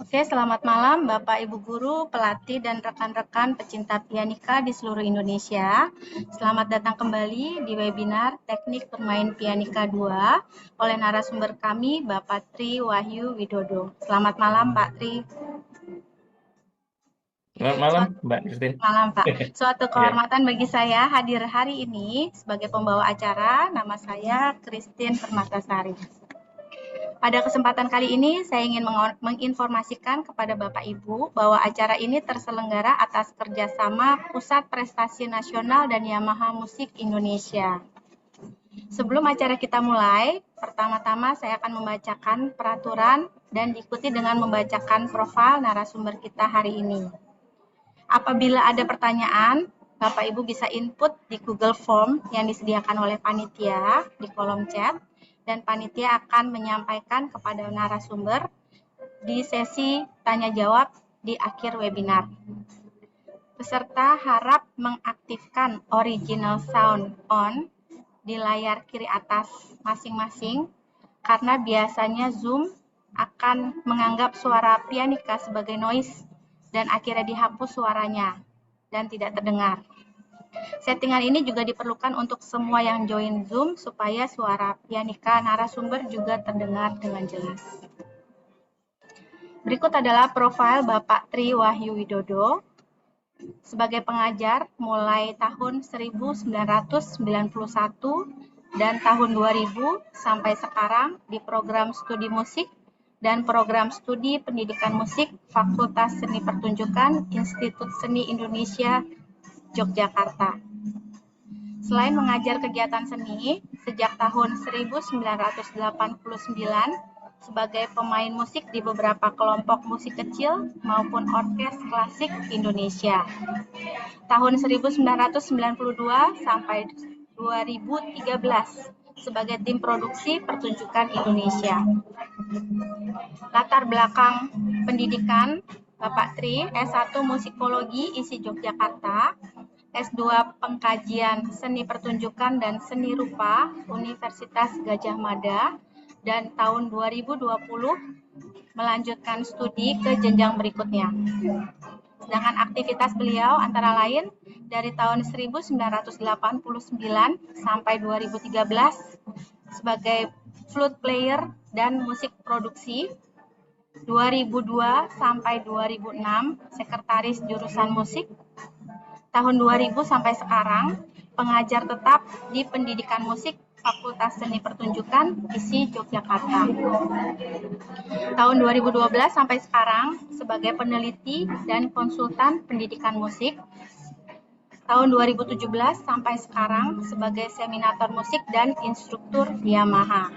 Oke, selamat malam Bapak Ibu Guru, pelatih, dan rekan-rekan pecinta pianika di seluruh Indonesia. Selamat datang kembali di webinar Teknik Bermain Pianika 2 oleh narasumber kami Bapak Tri Wahyu Widodo. Selamat malam Pak Tri. Selamat malam, Suatu, Mbak Christine. malam Pak. Suatu Ya, kehormatan bagi saya hadir hari ini sebagai pembawa acara. Nama saya Christine Permatasari. Pada kesempatan kali ini, saya ingin menginformasikan kepada Bapak Ibu bahwa acara ini terselenggara atas kerjasama Pusat Prestasi Nasional dan Yamaha Musik Indonesia. Sebelum acara kita mulai, pertama-tama saya akan membacakan peraturan dan diikuti dengan membacakan profil narasumber kita hari ini. Apabila ada pertanyaan, Bapak Ibu bisa input di Google Form yang disediakan oleh panitia di kolom chat, dan panitia akan menyampaikan kepada narasumber di sesi tanya jawab di akhir webinar. Peserta harap mengaktifkan original sound on di layar kiri atas masing-masing karena biasanya Zoom akan menganggap suara pianika sebagai noise dan akhirnya dihapus suaranya dan tidak terdengar. Settingan ini juga diperlukan untuk semua yang join Zoom supaya suara pianika narasumber juga terdengar dengan jelas. Berikut adalah profil Bapak Tri Wahyu Widodo sebagai pengajar mulai tahun 1991 dan tahun 2000 sampai sekarang di program studi musik dan program studi pendidikan musik Fakultas Seni Pertunjukan Institut Seni Indonesia Yogyakarta. Selain mengajar kegiatan seni, sejak tahun 1989 sebagai pemain musik di beberapa kelompok musik kecil maupun orkes klasik Indonesia. Tahun 1992 sampai 2013 sebagai tim produksi pertunjukan Indonesia. Latar belakang pendidikan Bapak Tri, S1 Musikologi ISI Yogyakarta, S2 Pengkajian Seni Pertunjukan dan Seni Rupa Universitas Gadjah Mada, dan tahun 2020 melanjutkan studi ke jenjang berikutnya. Sedangkan aktivitas beliau antara lain dari tahun 1989 sampai 2013 sebagai flute player dan musik produksi, 2002 sampai 2006 sekretaris jurusan musik, tahun 2000 sampai sekarang pengajar tetap di pendidikan musik Fakultas Seni Pertunjukan ISI Yogyakarta. Tahun 2012 sampai sekarang sebagai peneliti dan konsultan pendidikan musik. Tahun 2017 sampai sekarang sebagai seminator musik dan instruktur Yamaha.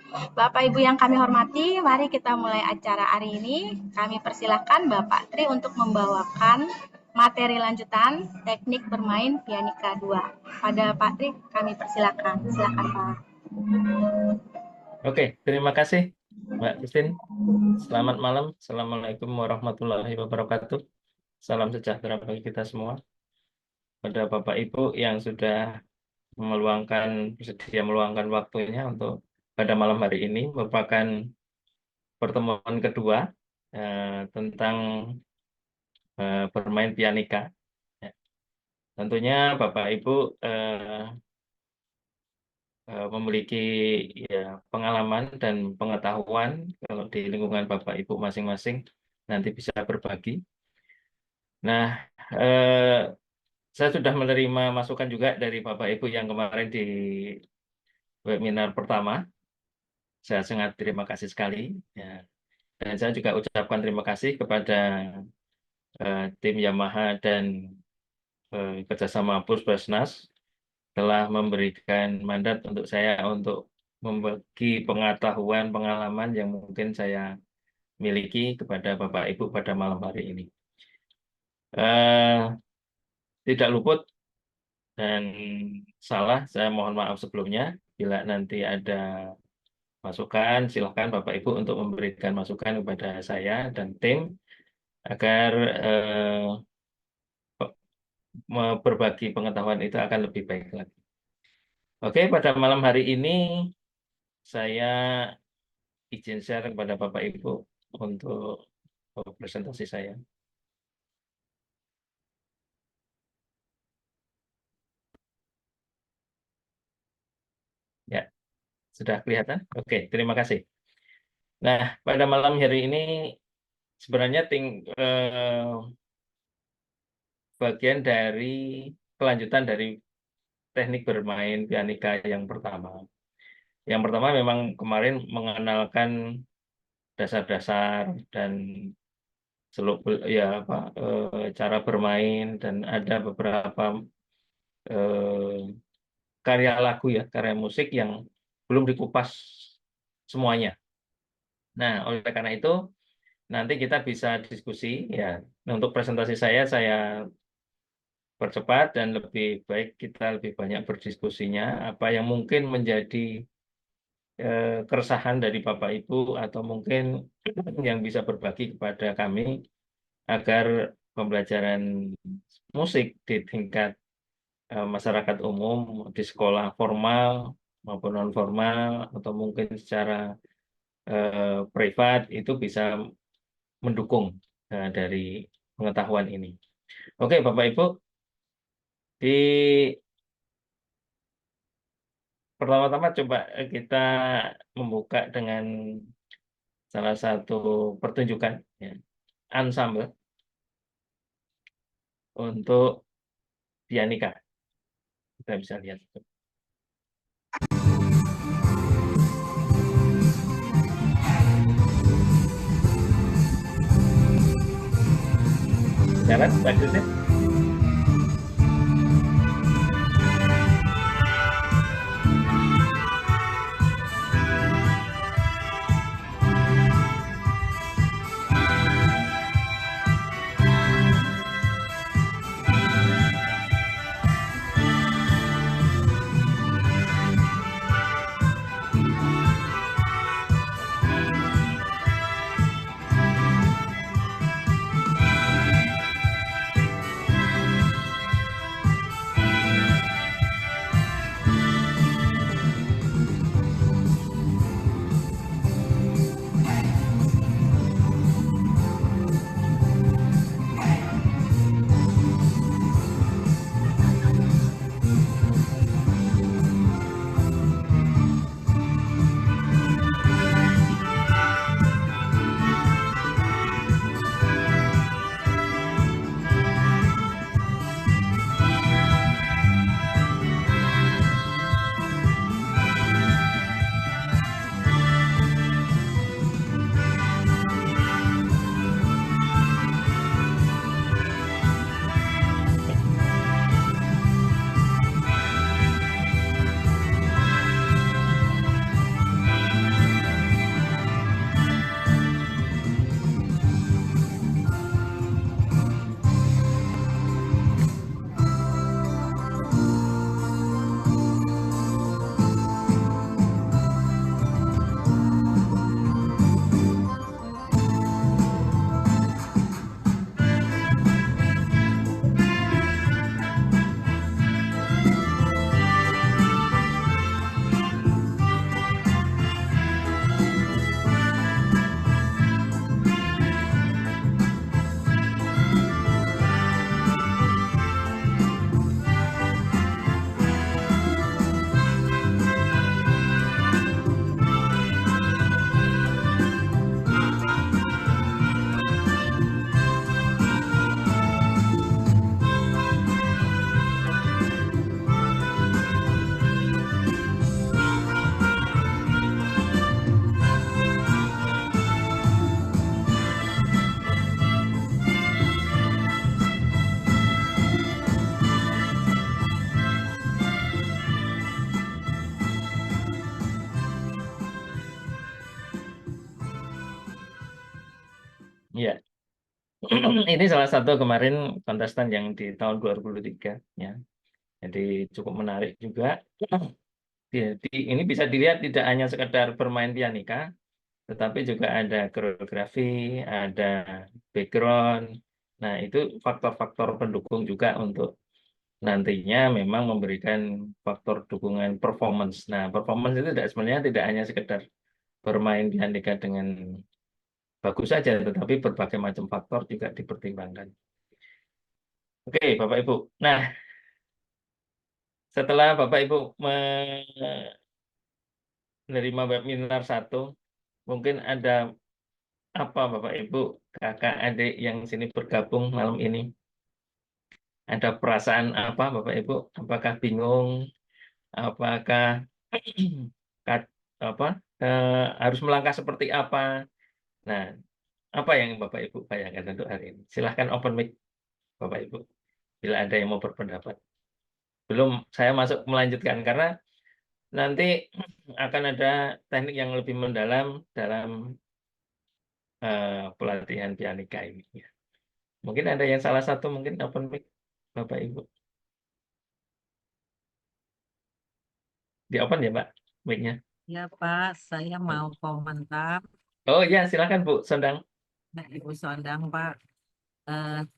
Bapak Ibu yang kami hormati, mari kita mulai acara hari ini. Kami persilahkan Bapak Tri untuk membawakan materi lanjutan teknik bermain pianika 2. Pada Pak Tri, kami persilahkan. Silakan Pak. Oke, terima kasih, Mbak Christine. Selamat malam. Assalamualaikum warahmatullahi wabarakatuh. Salam sejahtera bagi kita semua. Pada Bapak Ibu yang sudah bersedia meluangkan waktunya untuk pada malam hari ini merupakan pertemuan kedua tentang bermain pianika. Ya. Tentunya Bapak Ibu memiliki ya, pengalaman dan pengetahuan kalau di lingkungan Bapak Ibu masing-masing nanti bisa berbagi. Nah, saya sudah menerima masukan juga dari Bapak Ibu yang kemarin di webinar pertama. Saya sangat terima kasih sekali. Ya. Dan saya juga ucapkan terima kasih kepada tim Yamaha dan kerjasama Puskesmas telah memberikan mandat untuk saya untuk membagi pengetahuan, pengalaman yang mungkin saya miliki kepada Bapak Ibu pada malam hari ini. Tidak luput dan salah, saya mohon maaf sebelumnya. Bila nanti ada masukan, silakan Bapak Ibu untuk memberikan masukan kepada saya dan tim agar berbagi pengetahuan itu akan lebih baik lagi. Oke, pada malam hari ini saya izin share kepada Bapak Ibu untuk presentasi saya. Ya, sudah kelihatan? Oke, terima kasih. Nah, pada malam hari ini sebenarnya bagian dari kelanjutan dari teknik bermain pianika yang pertama. Yang pertama memang kemarin mengenalkan dasar-dasar dan seluk ya apa cara bermain, dan ada beberapa karya lagu ya, karya musik yang belum dikupas semuanya. Nah, oleh karena itu nanti kita bisa diskusi ya. Nah, untuk presentasi saya percepat, dan lebih baik kita lebih banyak berdiskusinya apa yang mungkin menjadi keresahan dari Bapak Ibu, atau mungkin yang bisa berbagi kepada kami agar pembelajaran musik di tingkat masyarakat umum, di sekolah formal maupun non formal, atau mungkin secara privat, itu bisa mendukung dari pengetahuan ini. Oke, Bapak Ibu, di pertama-tama coba kita membuka dengan salah satu pertunjukan ya, ensemble untuk pianika. Kita bisa lihat. Jalan, bagusnya. Ya, ini salah satu kemarin kontestan yang di tahun 2023 ya. Jadi cukup menarik juga. Jadi ini bisa dilihat tidak hanya sekedar bermain pianika, tetapi juga ada koreografi, ada background. Nah, itu faktor-faktor pendukung juga untuk nantinya memang memberikan faktor dukungan performance. Nah, performance itu sebenarnya tidak hanya sekedar bermain pianika dengan bagus saja, tetapi berbagai macam faktor juga dipertimbangkan. Oke, Bapak Ibu. Nah, setelah Bapak Ibu menerima webinar 1, mungkin ada apa Bapak Ibu, kakak adik yang sini bergabung malam ini? Ada perasaan apa Bapak Ibu? Apakah bingung? Apakah kat- apa harus melangkah seperti apa? Nah, apa yang Bapak Ibu bayangkan untuk hari ini? Silahkan open mic Bapak Ibu, bila ada yang mau berpendapat. Belum saya masuk melanjutkan, karena nanti akan ada teknik yang lebih mendalam dalam pelatihan pianika ini. Ya. Mungkin ada yang salah satu, mungkin open mic Bapak Ibu. Di open ya Pak, mic-nya. Ya Pak, saya mau komentar. Oh ya, silakan Bu Sondang. Nah, Ibu Sondang Pak,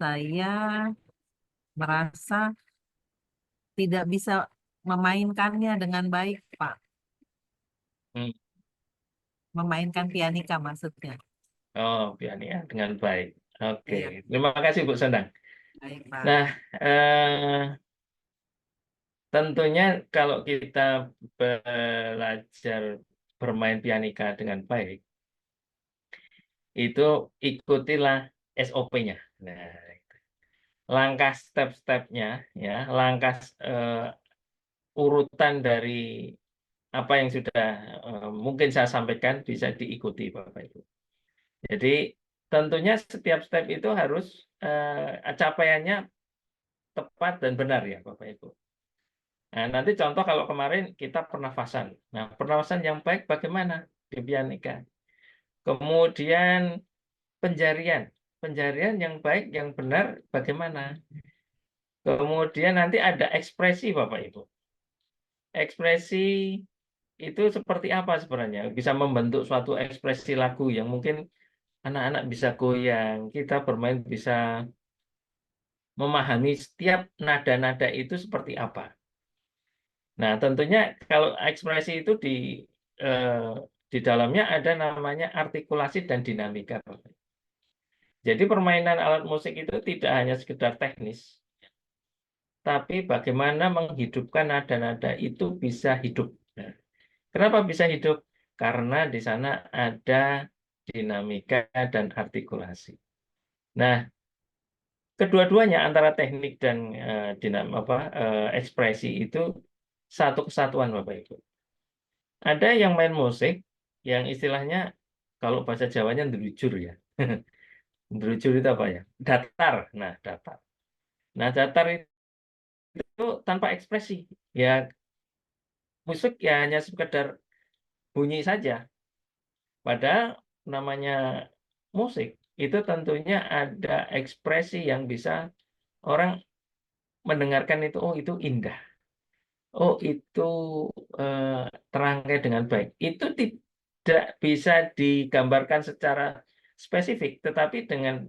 saya merasa tidak bisa memainkannya dengan baik Pak. Hmm. Memainkan pianika maksudnya. Oh, pianika dengan baik. Oke, Iya, terima kasih Bu Sondang. baik Pak. Nah, tentunya kalau kita belajar bermain pianika dengan baik, itu ikutilah SOP-nya. Nah, langkah step-stepnya, ya, langkah urutan dari apa yang sudah mungkin saya sampaikan bisa diikuti, Bapak Ibu. Jadi tentunya setiap step itu harus capaiannya tepat dan benar ya, Bapak Ibu. Nah, nanti contoh kalau kemarin kita pernafasan. Nah, pernafasan yang baik bagaimana di pianika? Kemudian penjarian. Penjarian yang baik, yang benar bagaimana? Kemudian nanti ada ekspresi, Bapak Ibu. Ekspresi itu seperti apa sebenarnya? Bisa membentuk suatu ekspresi lagu yang mungkin anak-anak bisa goyang, kita bermain bisa memahami setiap nada-nada itu seperti apa. Nah, tentunya kalau ekspresi itu eh, di dalamnya ada namanya artikulasi dan dinamika, Bapak. Jadi permainan alat musik itu tidak hanya sekedar teknis, tapi bagaimana menghidupkan nada-nada itu bisa hidup. Nah, kenapa bisa hidup? Karena di sana ada dinamika dan artikulasi. Nah, kedua-duanya antara teknik dan ekspresi itu satu kesatuan, Bapak Ibu. Ada yang main musik yang istilahnya kalau bahasa Jawanya ndelujur ya. Ndelujur itu apa ya? Datar. Nah, datar. Nah, datar itu tanpa ekspresi. Ya, musik ya hanya sekedar bunyi saja. Padahal namanya musik itu tentunya ada ekspresi yang bisa orang mendengarkan itu, oh itu indah. Oh itu eh, terangkai dengan baik. Itu tidak bisa digambarkan secara spesifik, tetapi dengan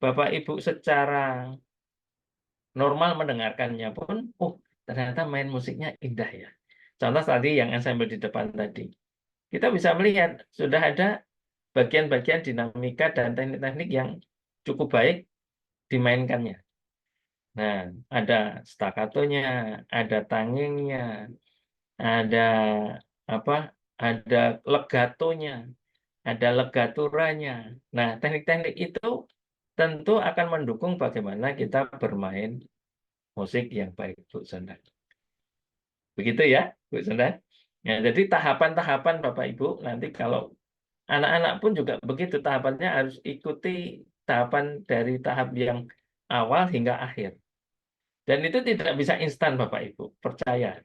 Bapak Ibu secara normal mendengarkannya pun, oh ternyata main musiknya indah ya. Contoh tadi yang ensemble di depan tadi. Kita bisa melihat sudah ada bagian-bagian dinamika dan teknik-teknik yang cukup baik dimainkannya. Nah, ada staccatonya, ada tangingnya, ada apa? Ada legatonya, ada legaturanya. Nah, teknik-teknik itu tentu akan mendukung bagaimana kita bermain musik yang baik, Bu Sondang. Begitu ya, Bu Sondang. Ya, jadi tahapan-tahapan Bapak Ibu nanti kalau anak-anak pun juga begitu tahapannya harus ikuti tahapan dari tahap yang awal hingga akhir. Dan itu tidak bisa instan Bapak Ibu, percaya.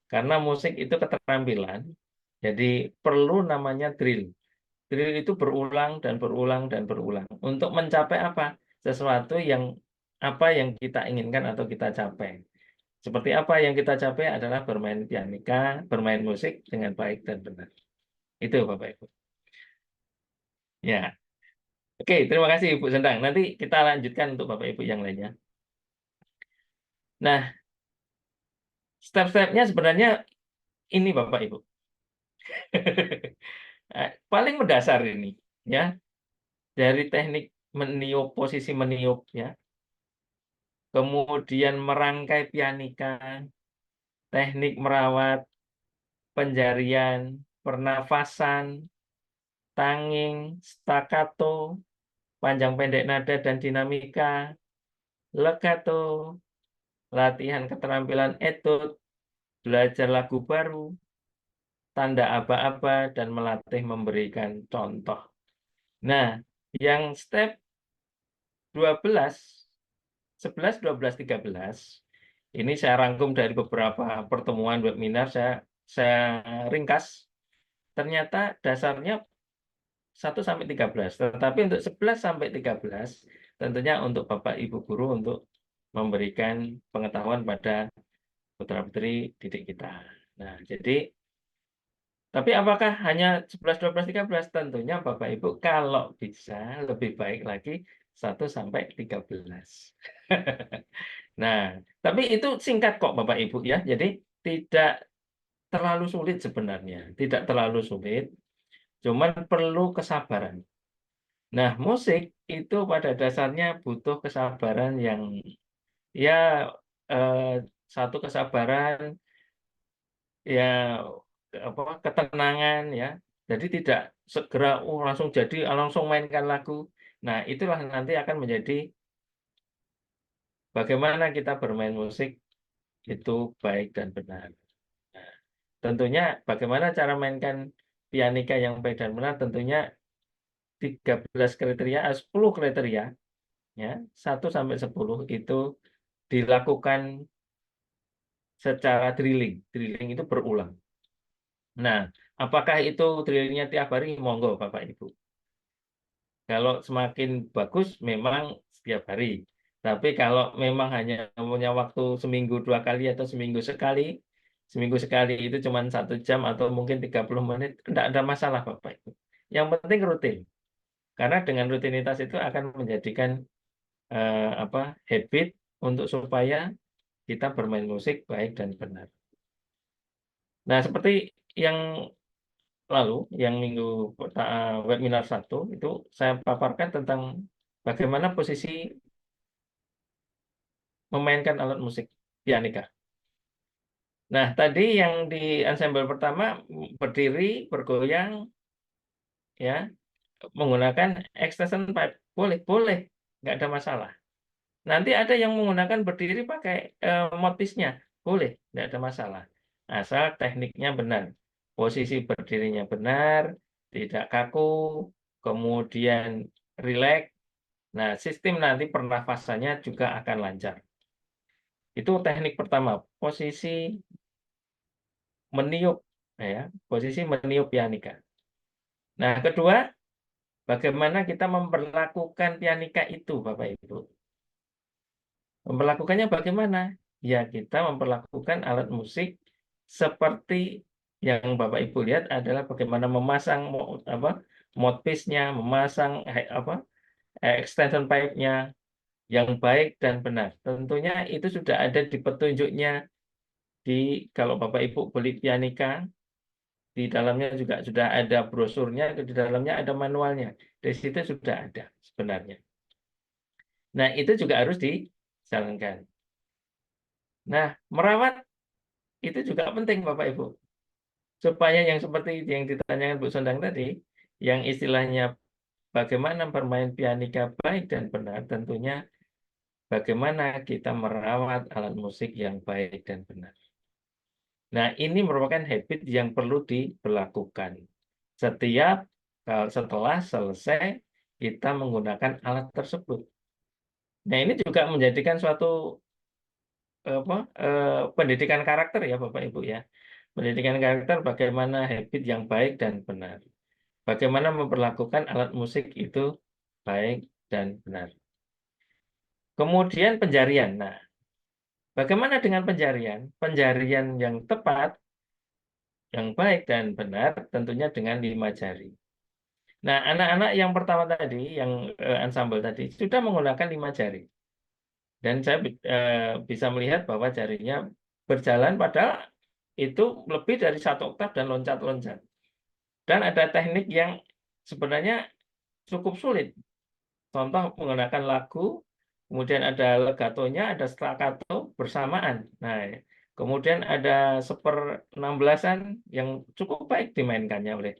Karena musik itu keterampilan, jadi perlu namanya drill. Drill itu berulang dan berulang dan berulang untuk mencapai apa? Sesuatu yang apa yang kita inginkan atau kita capai. Seperti apa yang kita capai adalah bermain pianika, bermain musik dengan baik dan benar. Itu Bapak Ibu. Ya, oke, terima kasih Ibu Sendang. Nanti kita lanjutkan untuk Bapak Ibu yang lainnya. Nah, step-stepnya sebenarnya ini Bapak Ibu. Paling mendasar ini, ya. dari teknik meniup, posisi meniup ya, kemudian merangkai pianika, teknik merawat, penjarian, pernafasan, tanging, staccato, panjang pendek nada dan dinamika, legato, latihan keterampilan etude, belajar lagu baru, tanda aba-aba, dan melatih memberikan contoh. Nah, yang step 12, 11, 12, 13, ini saya rangkum dari beberapa pertemuan webinar, saya ringkas. Ternyata dasarnya 1 sampai 13, tetapi untuk 11 sampai 13 tentunya untuk Bapak Ibu guru untuk memberikan pengetahuan pada putra-putri didik kita. Nah, jadi tapi apakah hanya 11, 12, 13? Tentunya Bapak Ibu kalau bisa lebih baik lagi 1 sampai 13. Nah, tapi itu singkat kok Bapak Ibu ya. Jadi tidak terlalu sulit sebenarnya, tidak terlalu sulit, cuman perlu kesabaran. Nah, musik itu pada dasarnya butuh kesabaran yang ya satu kesabaran ya ketenangan ya. Jadi tidak segera langsung jadi langsung mainkan lagu. Nah, itulah nanti akan menjadi bagaimana kita bermain musik itu baik dan benar. Nah, tentunya bagaimana cara mainkan pianika yang baik dan benar tentunya 13 kriteria, 10 kriteria ya, 1 sampai 10 itu dilakukan secara drilling. Drilling itu berulang. Nah, apakah itu drillingnya tiap hari? Monggo Bapak Ibu. Kalau semakin bagus memang setiap hari. Tapi kalau memang hanya punya waktu seminggu 2 kali atau seminggu sekali itu cuma 1 jam atau mungkin 30 menit, tidak ada masalah Bapak Ibu. Yang penting rutin. Karena dengan rutinitas itu akan menjadikan habit untuk supaya kita bermain musik baik dan benar. Nah, seperti yang lalu, yang minggu webinar 1 itu saya paparkan tentang bagaimana posisi memainkan alat musik pianika. Nah, tadi yang di ensemble pertama berdiri, bergoyang, ya, menggunakan extension pipe, boleh, nggak ada masalah. Nanti ada yang menggunakan berdiri pakai mouthpiece-nya, boleh, nggak ada masalah. Asal tekniknya benar, posisi berdirinya benar, tidak kaku, kemudian rileks. Nah, sistem nanti pernafasannya juga akan lancar. Itu teknik pertama, posisi meniup, ya, posisi meniup pianika. Nah, kedua, bagaimana kita memperlakukan pianika itu, Bapak Ibu? Memperlakukannya bagaimana? Ya, kita memperlakukan alat musik seperti yang Bapak Ibu lihat adalah bagaimana memasang mouthpiece-nya, memasang extension pipe-nya yang baik dan benar. Tentunya itu sudah ada di petunjuknya kalau Bapak Ibu beli pianika, di dalamnya juga sudah ada brosurnya, di dalamnya ada manualnya. Di situ sudah ada sebenarnya. Nah, itu juga harus dijalankan. Nah, merawat itu juga penting Bapak Ibu. Supaya yang seperti yang ditanyakan Bu Sondang tadi, yang istilahnya bagaimana bermain pianika baik dan benar, tentunya bagaimana kita merawat alat musik yang baik dan benar. Nah, ini merupakan habit yang perlu diberlakukan. Setelah selesai kita menggunakan alat tersebut. Nah, ini juga menjadikan suatu pendidikan karakter ya Bapak Ibu ya. Pendidikan karakter bagaimana habit yang baik dan benar. Bagaimana memperlakukan alat musik itu baik dan benar. Kemudian penjarian. Nah, bagaimana dengan penjarian? Penjarian yang tepat, yang baik dan benar tentunya dengan 5 jari. Nah, anak-anak yang pertama tadi, yang ensemble tadi, sudah menggunakan 5 jari. Dan saya bisa melihat bahwa jarinya berjalan padahal itu lebih dari 1 oktav dan loncat-loncat. Dan ada teknik yang sebenarnya cukup sulit. Contoh menggunakan lagu, kemudian ada legatonya, ada staccato bersamaan. Nah, kemudian ada 1/16an yang cukup baik dimainkannya oleh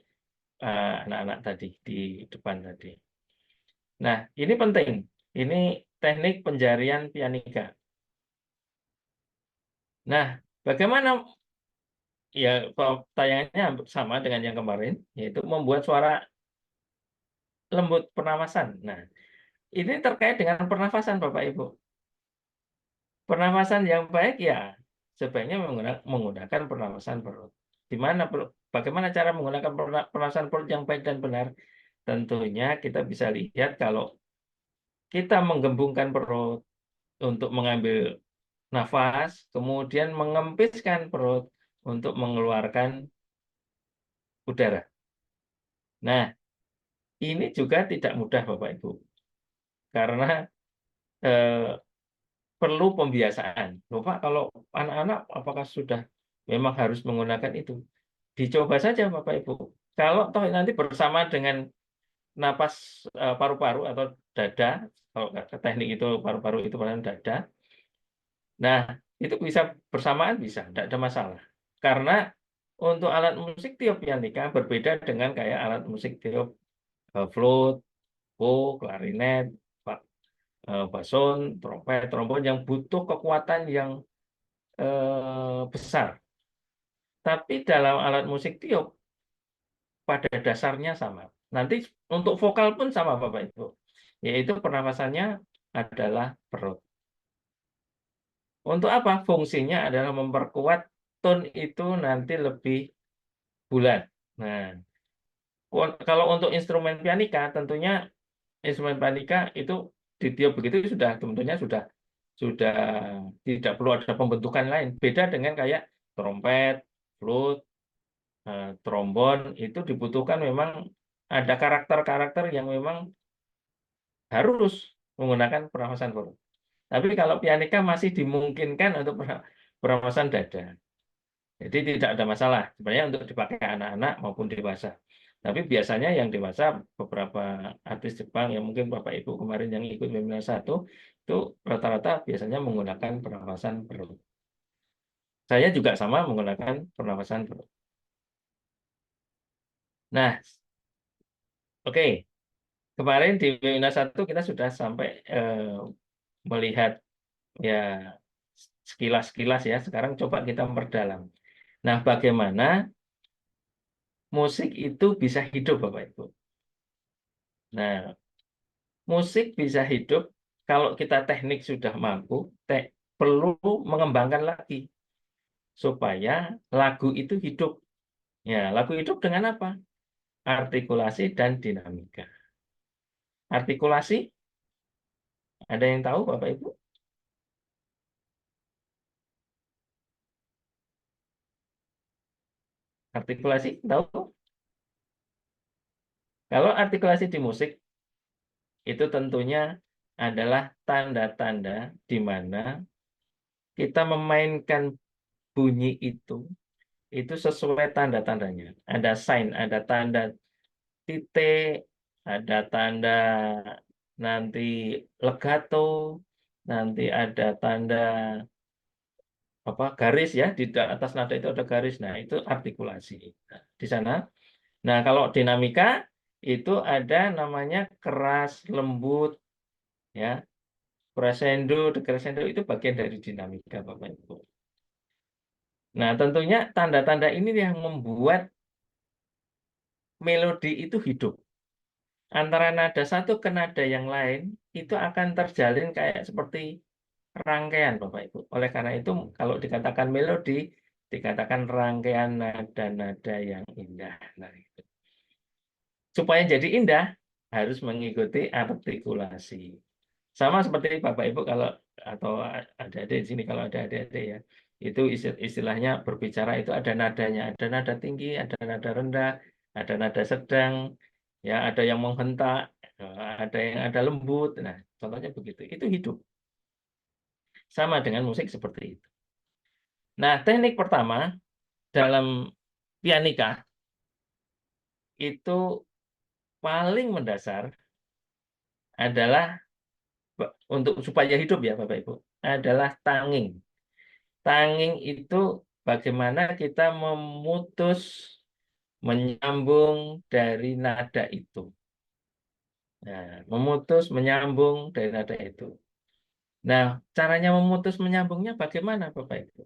anak-anak tadi di depan tadi. Nah, ini penting. Ini teknik penjarian pianika. Nah, bagaimana ya tayangannya sama dengan yang kemarin, yaitu membuat suara lembut pernafasan. Nah, ini terkait dengan pernafasan Bapak Ibu. Pernafasan yang baik ya sebaiknya menggunakan pernafasan perut. Bagaimana cara menggunakan pernafasan perut yang baik dan benar? Tentunya kita bisa lihat kalau kita menggembungkan perut untuk mengambil nafas, kemudian mengempiskan perut untuk mengeluarkan udara. Nah, ini juga tidak mudah Bapak Ibu, karena eh, perlu pembiasaan. Bapak kalau anak-anak apakah sudah memang harus menggunakan itu? Dicoba saja Bapak Ibu. Kalau toh nanti bersama dengan napas paru-paru atau dada, kalau teknik itu paru-paru itu pada dada. Nah, itu bisa bersamaan bisa, tidak ada masalah. Karena untuk alat musik tiup pianika berbeda dengan kayak alat musik tiup flute, bow, klarinet, bason, trompet, trombon yang butuh kekuatan yang besar. Tapi dalam alat musik tiup pada dasarnya sama. Nanti untuk vokal pun sama Bapak Ibu, yaitu pernafasannya adalah perut. Untuk apa? Fungsinya adalah memperkuat tone itu nanti lebih bulat. Nah, kalau untuk instrumen pianika, tentunya instrumen pianika itu ditiup begitu sudah tentunya sudah tidak perlu ada pembentukan lain. Beda dengan kayak trompet, flute, trombon itu dibutuhkan memang ada karakter-karakter yang memang harus menggunakan pernafasan perut. Tapi kalau pianika masih dimungkinkan untuk pernafasan dada. Jadi tidak ada masalah sebenarnya untuk dipakai anak-anak maupun dewasa. Tapi biasanya yang dewasa beberapa artis Jepang yang mungkin Bapak Ibu kemarin yang ikut webinar 1 itu rata-rata biasanya menggunakan pernafasan perut. Saya juga sama menggunakan pernafasan perut. Nah, oke. Kemarin di webinar 1 kita sudah sampai melihat ya sekilas-sekilas ya. Sekarang coba kita memperdalam. Nah, bagaimana musik itu bisa hidup Bapak Ibu? Nah, musik bisa hidup kalau kita teknik sudah mampu, perlu mengembangkan lagi supaya lagu itu hidup. Ya, lagu hidup dengan apa? Artikulasi dan dinamika. Artikulasi, ada yang tahu Bapak Ibu? Artikulasi, tahu? Kalau artikulasi di musik, itu tentunya adalah tanda-tanda di mana kita memainkan bunyi itu sesuai tanda-tandanya. Ada sign, ada tanda titik, ada tanda nanti legato, nanti ada tanda apa garis ya di atas nada itu ada garis. Nah, itu artikulasi. Nah, di sana. Nah, kalau dinamika itu ada namanya keras, lembut, ya. Crescendo, decrescendo itu bagian dari dinamika Bapak Ibu. Nah, tentunya tanda-tanda ini yang membuat melodi itu hidup. Antara nada satu ke nada yang lain itu akan terjalin kayak seperti rangkaian Bapak Ibu. Oleh karena itu kalau dikatakan melodi, dikatakan rangkaian nada-nada yang indah. Nah, itu. Supaya jadi indah harus mengikuti artikulasi. Sama seperti Bapak Ibu kalau atau adik-adik di sini kalau ada adik-adik ya. Itu istilahnya berbicara itu ada nadanya, ada nada tinggi, ada nada rendah, ada nada sedang, ya ada yang menghentak, ada yang ada lembut. Nah, contohnya begitu. Itu hidup. Sama dengan musik seperti itu. Nah, teknik pertama dalam pianika itu paling mendasar adalah untuk supaya hidup ya Bapak Ibu, adalah tanging. Tanging itu bagaimana kita memutus, menyambung dari nada itu. Nah, memutus, menyambung dari nada itu. Nah, caranya memutus, menyambungnya bagaimana Bapak Ibu?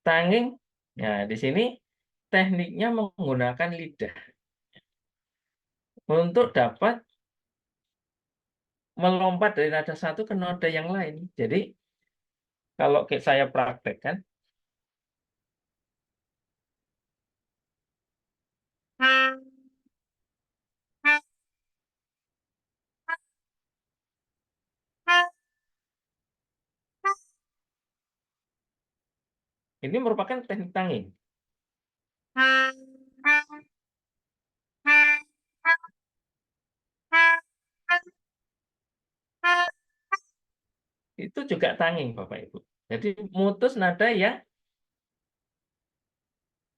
Tanging, nah di sini tekniknya menggunakan lidah untuk dapat melompat dari nada satu ke nada yang lain. Jadi, kalau saya praktekkan, ini merupakan teknik tanging. Itu juga tanging, Bapak Ibu. Jadi, mutus nada yang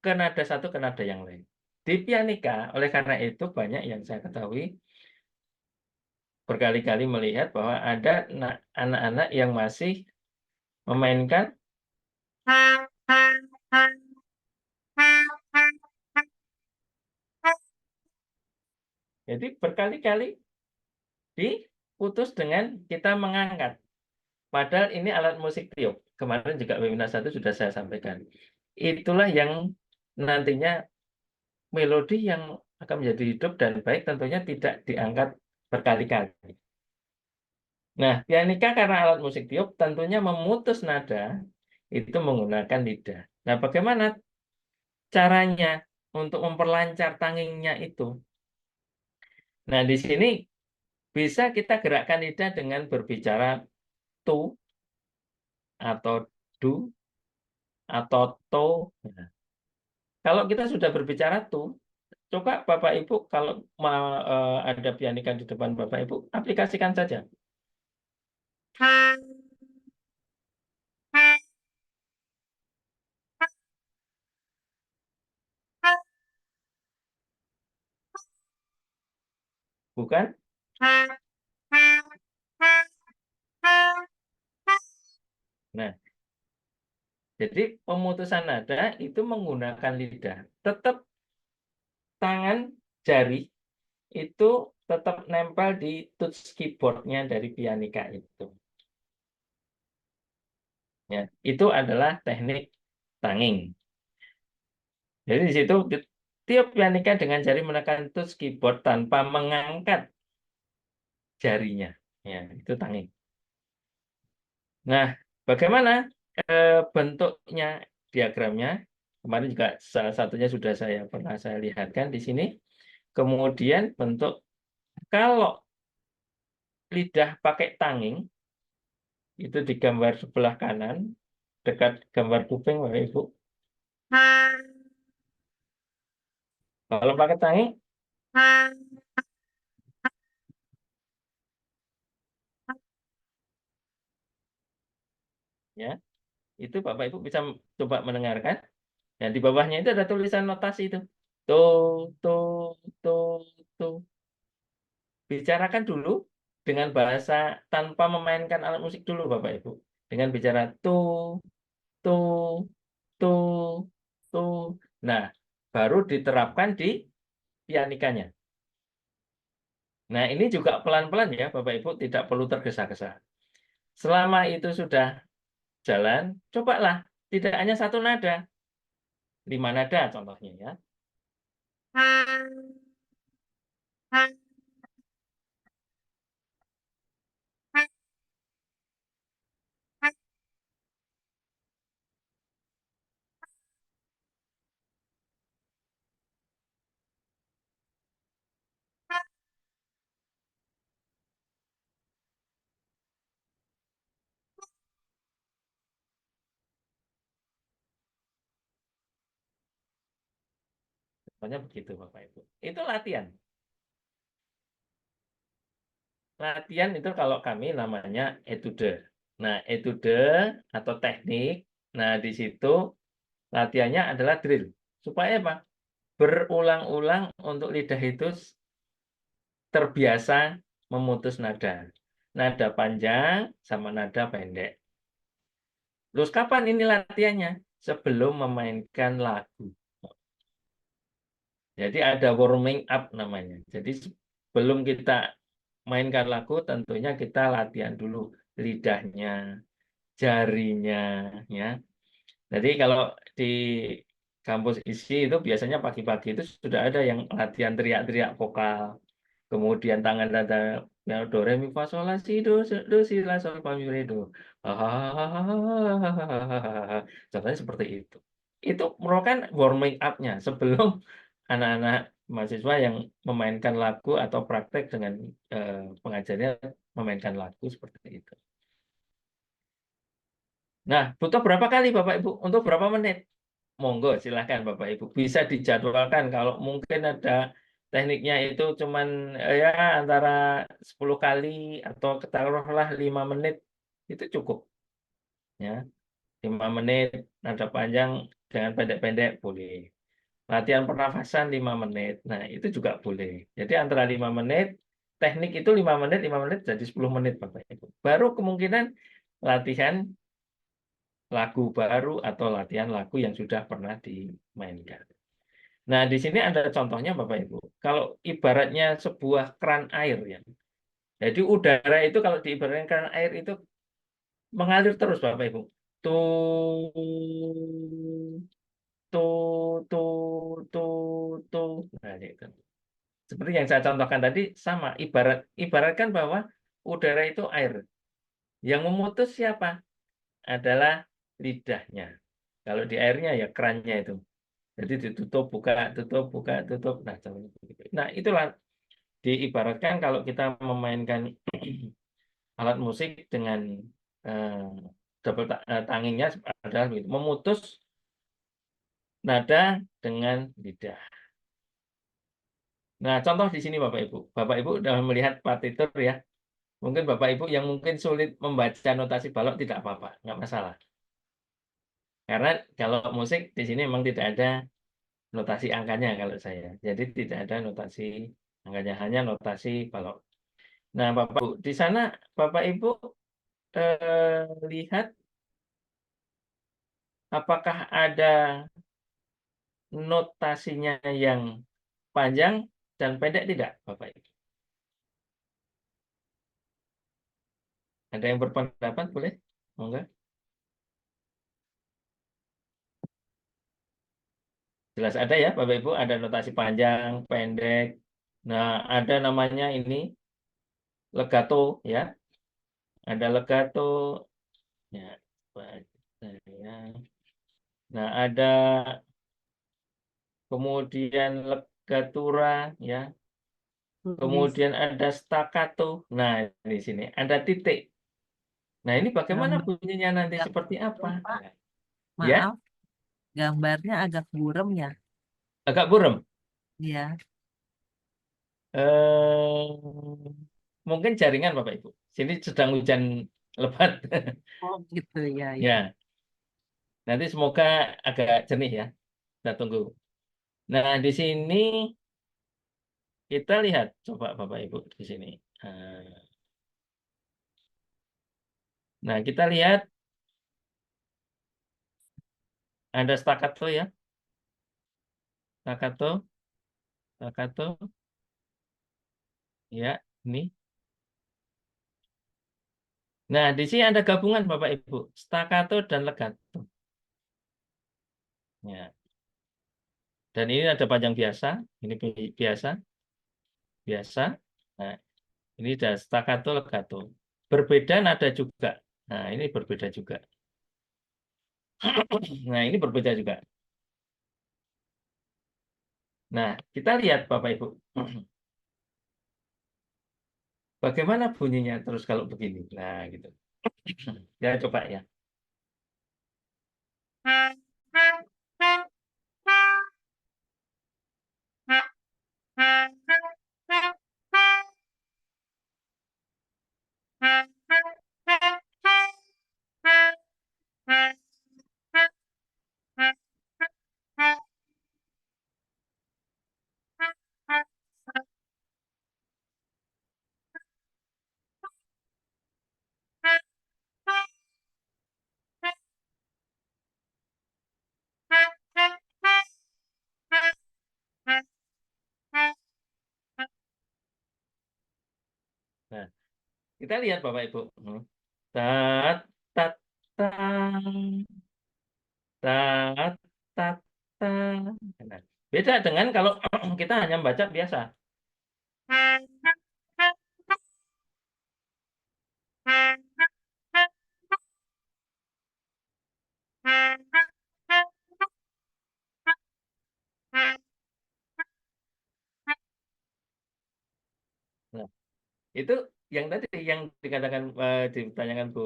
ke nada satu ke nada yang lain. Di pianika, oleh karena itu banyak yang saya ketahui berkali-kali melihat bahwa ada anak-anak yang masih memainkan jadi berkali-kali diputus dengan kita mengangkat. Padahal ini alat musik tiup. Kemarin juga webinar 1 sudah saya sampaikan. Itulah yang nantinya melodi yang akan menjadi hidup dan baik tentunya tidak diangkat berkali-kali. Nah, pianika karena alat musik tiup tentunya memutus nada itu menggunakan lidah. Nah, bagaimana caranya untuk memperlancar tangingnya itu? Nah, di sini bisa kita gerakkan lidah dengan berbicara tu atau du atau to. Nah, kalau kita sudah berbicara tu, coba Bapak Ibu kalau ada pianika di depan Bapak Ibu, aplikasikan saja. Bukan? Nah, jadi pemutusan nada itu menggunakan lidah. Tetap tangan jari itu tetap nempel di touch keyboardnya dari pianika itu. Ya, itu adalah teknik tanging. Jadi di situ tiup pianika dengan jari menekan touch keyboard tanpa mengangkat jarinya. Ya, itu tanging. Nah, bagaimana bentuknya diagramnya? Kemarin juga salah satunya sudah pernah saya lihatkan di sini. Kemudian bentuk kalau lidah pakai tanging itu di gambar sebelah kanan dekat gambar kuping Bapak Ibu. Kalau pakai tanging ya, itu Bapak Ibu bisa coba mendengarkan. Dan di bawahnya itu ada tulisan notasi itu. Tu tu tu tu. Bicarakan dulu dengan bahasa tanpa memainkan alat musik dulu Bapak Ibu. Dengan bicara tu tu tu tu. Nah, baru diterapkan di pianikanya. Nah, ini juga pelan-pelan ya Bapak Ibu, tidak perlu tergesa-gesa. Selama itu sudah jalan, cobalah tidak hanya satu nada, 5 nada contohnya ya. Pokoknya begitu Bapak Ibu. Itu latihan. Latihan itu kalau kami namanya etude. Nah, etude atau teknik, nah di situ latihannya adalah drill. Supaya apa? Berulang-ulang untuk lidah itu terbiasa memutus nada. Nada panjang sama nada pendek. Terus kapan ini latihannya? Sebelum memainkan lagu. Jadi ada warming up namanya. Jadi sebelum kita mainkan lagu, tentunya kita latihan dulu lidahnya, jarinya, ya. Jadi kalau di kampus isi itu biasanya pagi-pagi itu sudah ada yang latihan teriak-teriak vokal. Kemudian tangan ada ya, do re mi fa sol la si do si la sol fa mi re do. Hahaha. Contohnya seperti itu. Itu merupakan warming up-nya sebelum anak-anak mahasiswa yang memainkan lagu atau praktek dengan pengajarnya memainkan lagu seperti itu. Nah, butuh berapa kali Bapak Ibu? Untuk berapa menit? Monggo silahkan Bapak Ibu. Bisa dijadwalkan kalau mungkin ada tekniknya itu cuman ya antara 10 kali atau katakanlah 5 menit itu cukup. Ya, 5 menit nada panjang dengan pendek-pendek boleh. Latihan pernafasan 5 menit. Nah, itu juga boleh. Jadi antara 5 menit, teknik itu 5 menit jadi 10 menit Bapak Ibu. Baru kemungkinan latihan lagu baru atau latihan lagu yang sudah pernah dimainkan. Nah, di sini ada contohnya Bapak Ibu. Kalau ibaratnya sebuah keran air ya. Jadi udara itu kalau diibaratkan keran air itu mengalir terus Bapak Ibu. Tuh, tuh. Nah, itu. Seperti yang saya contohkan tadi sama, ibaratkan bahwa udara itu air. Yang memutus siapa? Adalah lidahnya. Kalau di airnya ya kerannya itu. Jadi ditutup, buka, tutup, buka, tutup. Nah, contohnya begitu. Nah, itulah diibaratkan kalau kita memainkan alat musik dengan eh, tanginya adalah begitu, memutus nada dengan lidah. Nah, contoh di sini Bapak Ibu. Bapak Ibu sudah melihat partitur ya. Mungkin Bapak Ibu yang mungkin sulit membaca notasi balok tidak apa-apa, nggak masalah. Karena kalau musik di sini memang tidak ada notasi angkanya kalau saya. Jadi tidak ada notasi angkanya, hanya notasi balok. Nah, Bapak Ibu, di sana Bapak Ibu lihat apakah ada notasinya yang panjang dan pendek tidak, Bapak Ibu? Ada yang berpendapat boleh? Monggo. Jelas ada ya, Bapak Ibu, ada notasi panjang, pendek. Nah, ada namanya ini legato ya. Ada legato ya. Nah, ada kemudian legatura ya. Kemudian ada staccato. Nah, di sini ada titik. Nah, ini bagaimana Gambar bunyinya nanti agak seperti apa? Pak, Ya, maaf, gambarnya agak buram ya. agak buram. Iya. Eh, mungkin jaringan Bapak Ibu. Sini sedang hujan lebat. Oh gitu ya, ya. Ya, nanti semoga agak jernih ya. Kita tunggu. Nah, di sini kita lihat coba Bapak Ibu di sini. Nah, kita lihat ada staccato ya. Staccato, staccato. Ya, ini. Nah, di sini ada gabungan Bapak Ibu, staccato dan legato. Ya. Dan ini ada panjang biasa, ini biasa, biasa. Nah, ini ada staccato, legato. Berbeda nada juga. Nah, ini berbeda juga. Nah, ini berbeda juga. Nah, kita lihat Bapak Ibu. Bagaimana bunyinya terus kalau begini? Nah, gitu. Ya, coba ya. Kita lihat Bapak Ibu. Tat, tat, tang, tat, tat, tang. Nah, beda dengan kalau kita hanya membaca biasa. Nah, itu yang tadi yang dikatakan ditanyakan Bu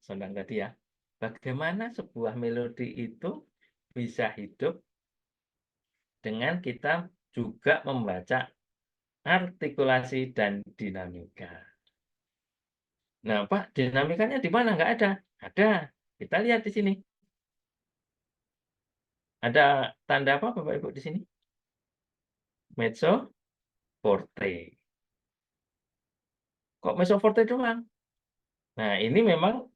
Sondang tadi ya. Bagaimana sebuah melodi itu bisa hidup dengan kita juga membaca artikulasi dan dinamika. Nah, Pak, dinamikanya di mana? Nggak ada. Ada. Kita lihat di sini. Ada tanda apa, Bapak Ibu, di sini? Mezzo forte. Kok mezzo forte doang? Nah, ini memang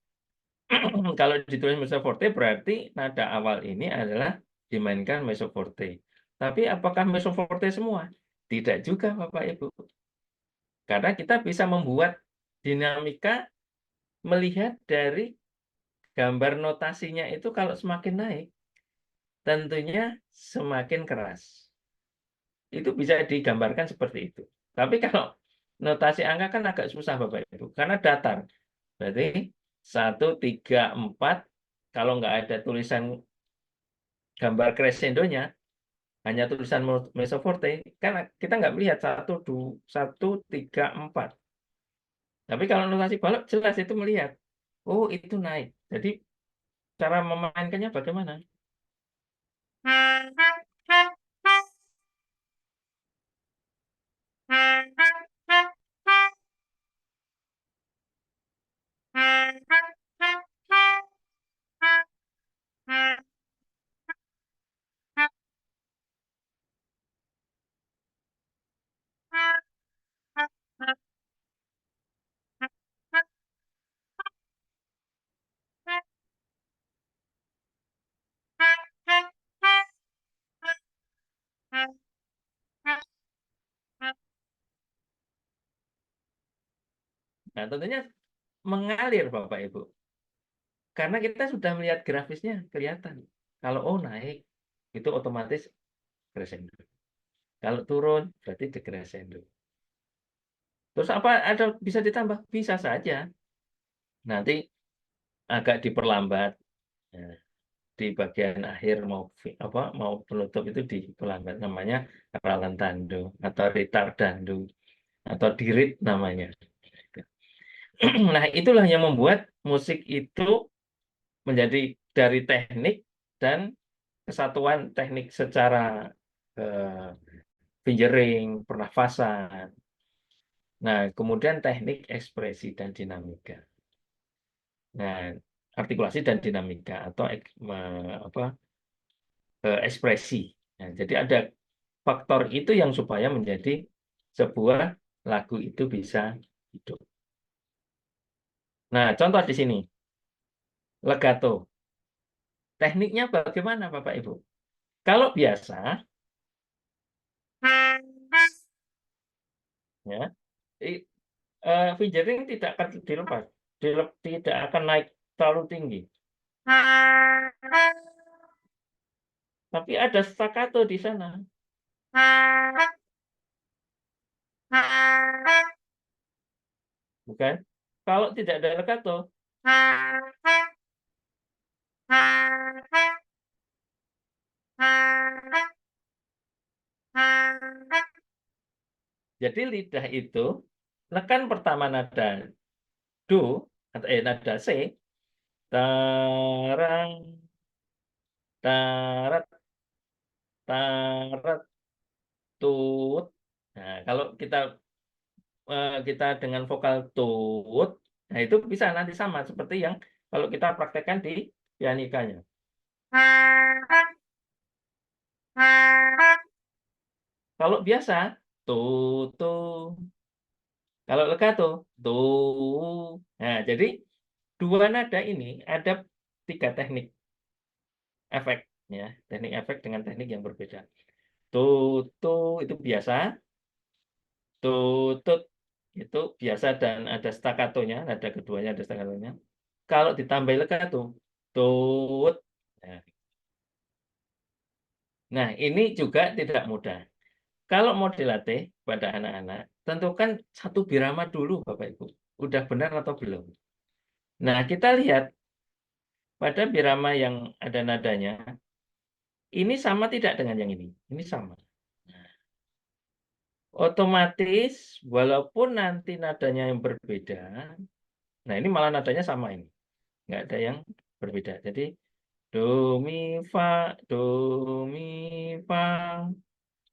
kalau ditulis mezzo forte berarti nada awal ini adalah dimainkan mezzo forte. Tapi apakah mezzo forte semua? Tidak juga, Bapak Ibu. Karena kita bisa membuat dinamika melihat dari gambar notasinya itu kalau semakin naik, tentunya semakin keras. Itu bisa digambarkan seperti itu. Tapi kalau notasi angka kan agak susah Bapak Ibu, karena datar. Berarti 1, 3, 4, kalau nggak ada tulisan gambar crescendonya, hanya tulisan mezzo forte, kan kita nggak melihat 1, 2, 1, 3, 4. Tapi kalau notasi balok jelas itu melihat, oh itu naik. Jadi cara memainkannya bagaimana? Nah, tentunya mengalir Bapak Ibu. Karena kita sudah melihat grafisnya kelihatan. Kalau oh naik, itu otomatis crescendo. Kalau turun, berarti decrescendo. Terus apa ada bisa ditambah? Bisa saja. Nanti agak diperlambat. Nah, di bagian akhir mau penutup itu diperlambat, namanya rallentando atau ritardando atau dirit namanya. Nah, itulah yang membuat musik itu menjadi dari teknik dan kesatuan teknik secara eh, fingering, pernafasan. Nah, kemudian teknik ekspresi dan dinamika. Nah, artikulasi dan dinamika atau ekspresi. Nah, jadi ada faktor itu yang supaya menjadi sebuah lagu itu bisa hidup. Nah, contoh di sini, legato. Tekniknya bagaimana, Bapak Ibu? Kalau biasa, ya, fingering tidak akan dilepas, tidak akan naik terlalu tinggi. Tapi ada staccato di sana. Bukan? Kalau tidak ada legato, jadi lidah itu tekan pertama nada do atau nada C, tarang, tarat, tarat, tut. Nah, kalau kita dengan vokal tut, nah itu bisa nanti sama seperti yang kalau kita praktekkan di pianikanya. Kalau biasa tut, tut. Kalau legato tuh. Nah, jadi dua nada ini ada 3 teknik efek ya, teknik efek dengan teknik yang berbeda. Tuh itu biasa, tutut itu biasa dan ada staccatonya, nada keduanya ada staccatonya. Kalau ditambah legato, tut. Nah, ini juga tidak mudah. Kalau mau dilatih pada anak-anak, tentukan satu birama dulu, Bapak Ibu. Udah benar atau belum? Nah, kita lihat pada birama yang ada nadanya, ini sama tidak dengan yang ini? Ini sama. Nah, otomatis, walaupun nanti nadanya yang berbeda, nah ini malah nadanya sama ini. Nggak ada yang berbeda. Jadi, do, mi, fa, do, mi, fa,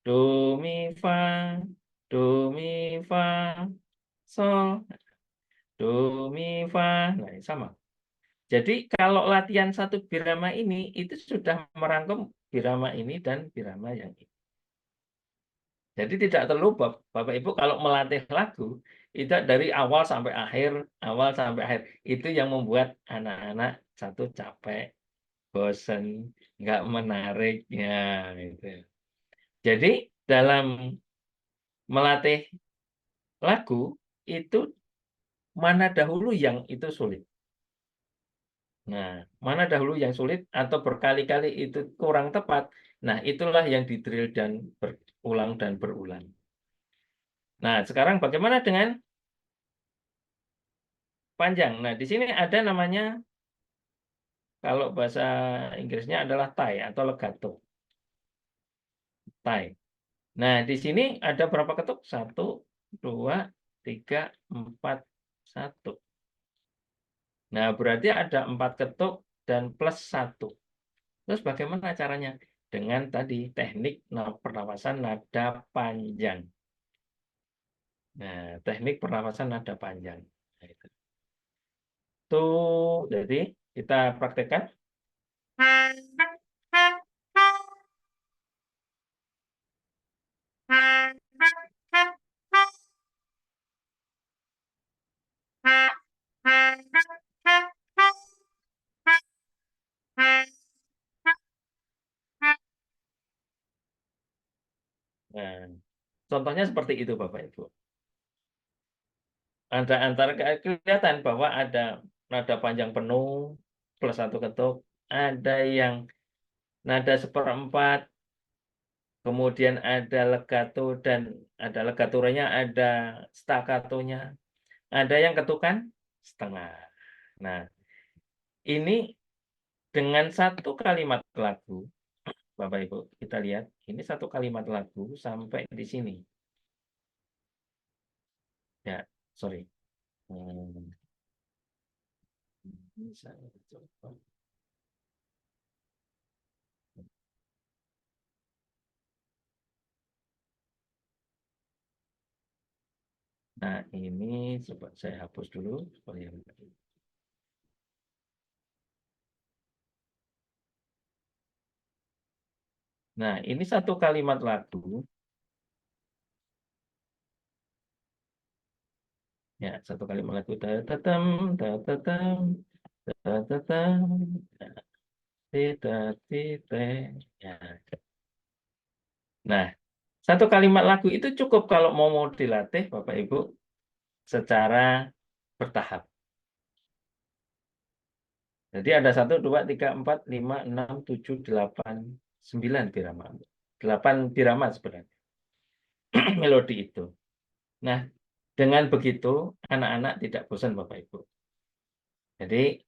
do, mi, fa, do, mi, fa, sol, do, mi, fa. Nah, ini sama. Jadi kalau latihan satu birama ini, itu sudah merangkum birama ini dan birama yang ini. Jadi tidak perlu Bapak Ibu kalau melatih lagu, itu dari awal sampai akhir. Itu yang membuat anak-anak satu capek, bosan, nggak menariknya. Gitu. Jadi dalam melatih lagu, itu mana dahulu yang itu sulit. Nah, mana dahulu yang sulit atau berkali-kali itu kurang tepat. Nah, itulah yang didrill dan berulang dan berulang. Nah, sekarang bagaimana dengan panjang? Nah, di sini ada namanya, kalau bahasa Inggrisnya adalah tie atau legato. Tie. Nah, di sini ada berapa ketuk? 1, 2, 3, 4, 1. Nah, berarti ada 4 ketuk dan plus 1. Terus bagaimana caranya? Dengan tadi teknik pernapasan nada panjang. Nah, teknik pernapasan nada panjang. Nah, itu. Tuh, jadi kita praktekkan. Nah, contohnya seperti itu, Bapak Ibu. Ada antara kelihatan bahwa ada nada panjang penuh plus 1 ketuk, ada yang nada seperempat, kemudian ada legato dan ada legaturnya, ada staccatonya, ada yang ketukan setengah. Nah, ini dengan satu kalimat lagu, Bapak Ibu, kita lihat ini satu kalimat lagu sampai di sini. Ya, sorry. Bisa coba. Nah, ini coba saya hapus dulu supaya. Nah, ini satu kalimat lagu. Ya, satu kalimat lagu. Ta-ta-tam, ta-ta-tam, ta-ta-tam, ta-ta-tite. Ya. Nah, satu kalimat lagu itu cukup kalau mau dilatih, Bapak Ibu, secara bertahap. Jadi ada 1, 2, 3, 4, 5, 6, 7, 8, 9 birama. 8 birama sebenarnya. Melodi itu. Nah, dengan begitu anak-anak tidak bosan, Bapak Ibu. Jadi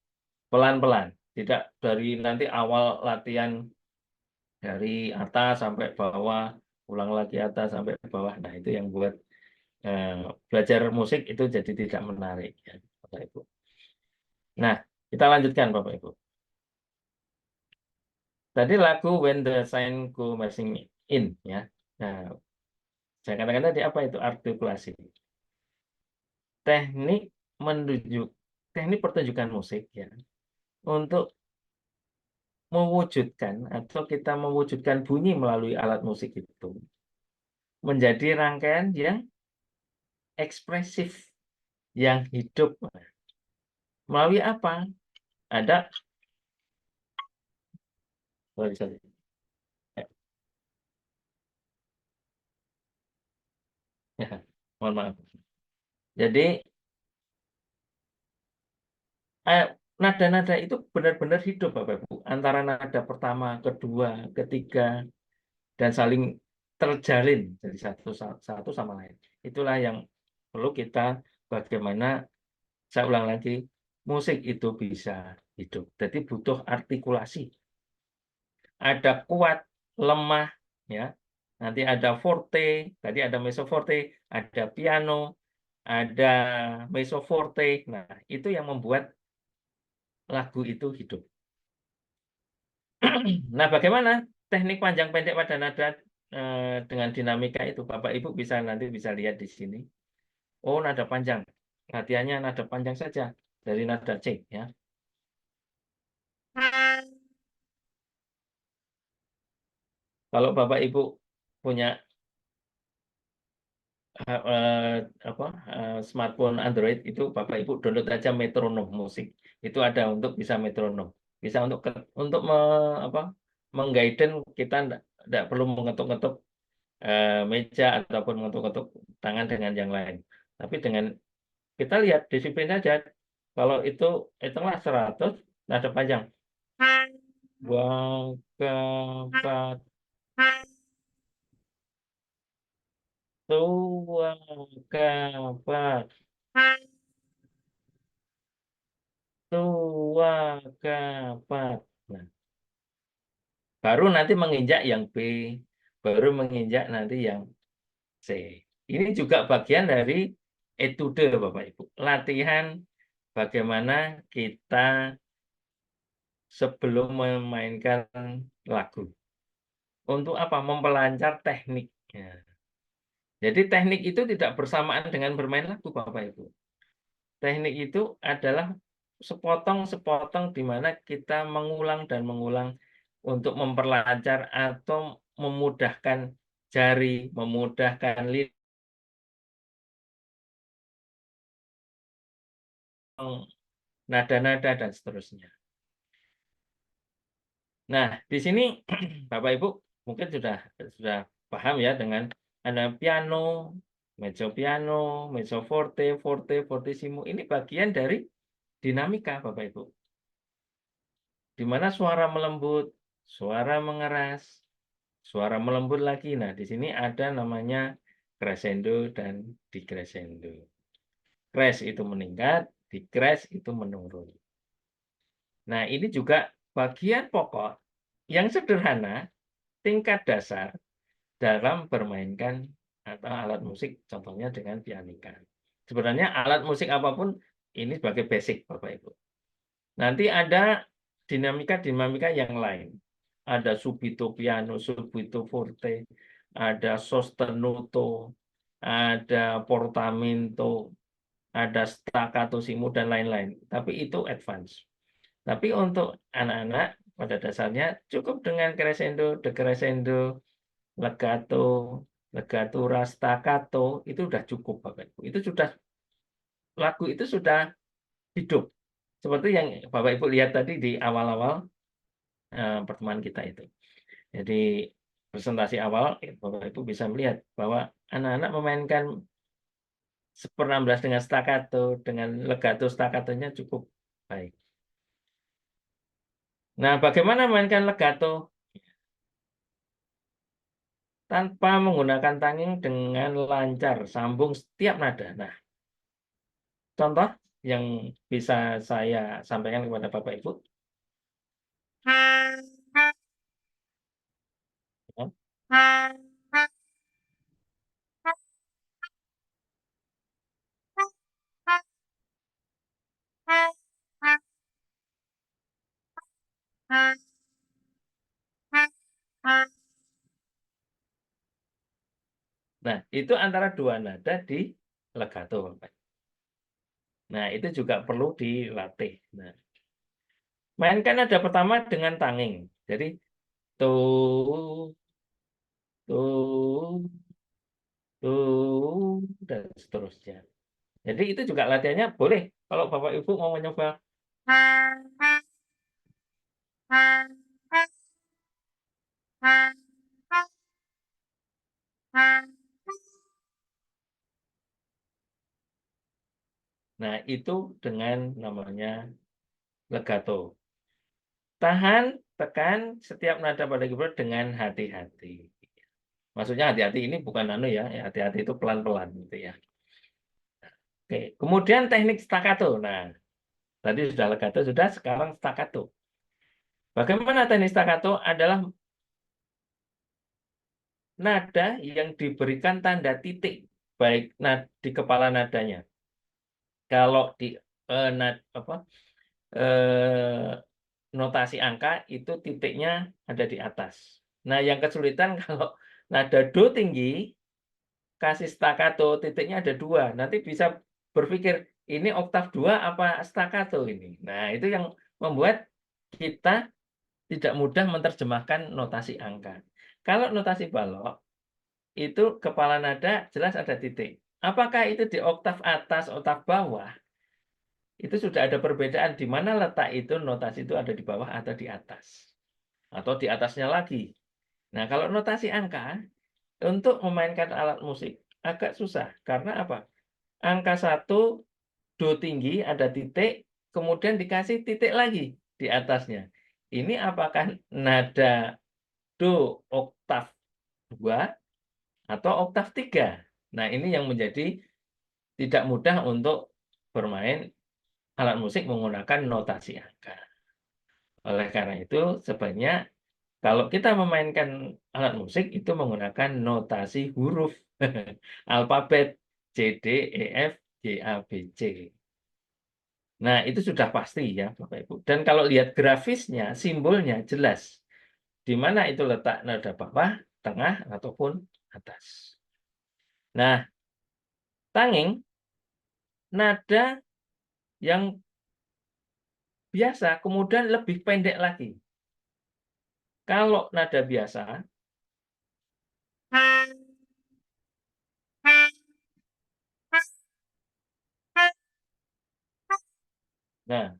pelan-pelan, tidak dari nanti awal latihan dari atas sampai bawah, ulang lagi atas sampai bawah. Nah, itu yang buat belajar musik itu jadi tidak menarik, ya, Bapak Ibu. Nah, kita lanjutkan, Bapak Ibu. Tadi lagu When the Sun Go Marching In, ya. Nah, saya katakan tadi apa itu artikulasi. Teknik teknik pertunjukan musik, ya, untuk mewujudkan atau kita mewujudkan bunyi melalui alat musik itu menjadi rangkaian yang ekspresif, yang hidup. Melalui apa? Ada, sorry, sorry. Ya, mohon maaf. Jadi nada-nada itu benar-benar hidup Bapak Ibu. Antara nada pertama, kedua, ketiga, dan saling terjalin jadi satu sama lain. Itulah yang perlu kita bagaimana, saya ulang lagi, musik itu bisa hidup. Jadi butuh artikulasi. Ada kuat, lemah, ya. Nanti ada forte, tadi ada mezzo forte, ada piano, ada mezzo forte. Nah, itu yang membuat lagu itu hidup. Nah, bagaimana teknik panjang pendek pada nada dengan dinamika itu? Bapak Ibu bisa nanti bisa lihat di sini. Oh, nada panjang. Latihannya nada panjang saja dari nada C, ya. Kalau Bapak Ibu punya smartphone Android, itu Bapak Ibu download aja metronom musik. Itu ada untuk bisa metronom. Bisa untuk mengguiden kita tidak perlu mengetuk-ngetuk meja ataupun mengetuk-ngetuk tangan dengan yang lain. Tapi dengan kita lihat disiplin saja. Kalau itu hitunglah 100 nada panjang. Wakapat wakapat wakapat. Nah, baru nanti menginjak yang B, baru menginjak nanti yang C. Ini juga bagian dari etude Bapak Ibu. Latihan bagaimana kita sebelum memainkan lagu. Untuk apa? Mempelancar tekniknya. Jadi teknik itu tidak bersamaan dengan bermain lagu Bapak Ibu. Teknik itu adalah sepotong-sepotong di mana kita mengulang dan mengulang untuk memperlancar atau memudahkan jari, memudahkan lidah, nada-nada dan seterusnya. Nah, di sini Bapak Ibu mungkin sudah paham ya dengan ada piano, mezzo piano, mezzo forte, forte, fortissimo. Ini bagian dari dinamika Bapak Ibu. Di mana suara melembut, suara mengeras, suara melembut lagi. Nah, di sini ada namanya crescendo dan decrescendo. Crash itu meningkat, decrease itu menurun. Nah, ini juga bagian pokok yang sederhana, tingkat dasar dalam bermainkan atau alat musik, contohnya dengan pianika. Sebenarnya alat musik apapun ini sebagai basic, Bapak Ibu. Nanti ada dinamika-dinamika yang lain. Ada subito piano, subito forte, ada sostenuto, ada portamento, ada staccato simo, dan lain-lain. Tapi itu advance. Tapi untuk anak-anak pada dasarnya cukup dengan crescendo, decrescendo, legato, legatura, staccato, itu sudah cukup Bapak Ibu. Itu sudah, lagu itu sudah hidup. Seperti yang Bapak Ibu lihat tadi di awal-awal pertemuan kita itu. Jadi presentasi awal, Bapak Ibu bisa melihat bahwa anak-anak memainkan 1/16 dengan staccato, dengan legato staccatonya cukup baik. Nah, bagaimana memainkan legato? Tanpa menggunakan tanging dengan lancar, sambung setiap nada. Nah, contoh yang bisa saya sampaikan kepada Bapak Ibu. Nah, itu antara dua nada di legato, Bapak. Nah, itu juga perlu dilatih. Nah, mainkan nada pertama dengan tanging. Jadi, tuh, tuh, tuh, dan seterusnya. Jadi itu juga latihannya boleh. Kalau Bapak Ibu mau mencoba. Nah, itu dengan namanya legato. Tahan, tekan setiap nada pada keyboard dengan hati-hati. Maksudnya hati-hati ini bukan ya, hati-hati itu pelan-pelan gitu ya. Oke, kemudian teknik staccato. Nah, tadi sudah legato, sudah sekarang staccato. Bagaimana teknik staccato? Adalah nada yang diberikan tanda titik baik di kepala nadanya. Kalau di notasi angka itu titiknya ada di atas. Nah, yang kesulitan kalau nada do tinggi kasih staccato titiknya ada 2. Nanti bisa berpikir ini oktav 2 apa staccato ini. Nah, itu yang membuat kita tidak mudah menerjemahkan notasi angka. Kalau notasi balok itu kepala nada jelas ada titik. Apakah itu di oktav atas, oktav bawah? Itu sudah ada perbedaan di mana letak itu notasi itu ada di bawah atau di atas. Atau di atasnya lagi. Nah, kalau notasi angka, untuk memainkan alat musik agak susah. Karena apa? Angka 1, do tinggi, ada titik, kemudian dikasih titik lagi di atasnya. Ini apakah nada do oktav 2 atau oktav 3? Nah, ini yang menjadi tidak mudah untuk bermain alat musik menggunakan notasi angka. Oleh karena itu, sebaiknya kalau kita memainkan alat musik itu menggunakan notasi huruf alfabet C, D, E, F, G, A, B, C. Nah, itu sudah pasti ya, Bapak Ibu. Dan kalau lihat grafisnya, simbolnya jelas. Di mana itu letak nada bawah, tengah, ataupun atas. Nah, tanging, nada yang biasa kemudian lebih pendek lagi. Kalau nada biasa, nah,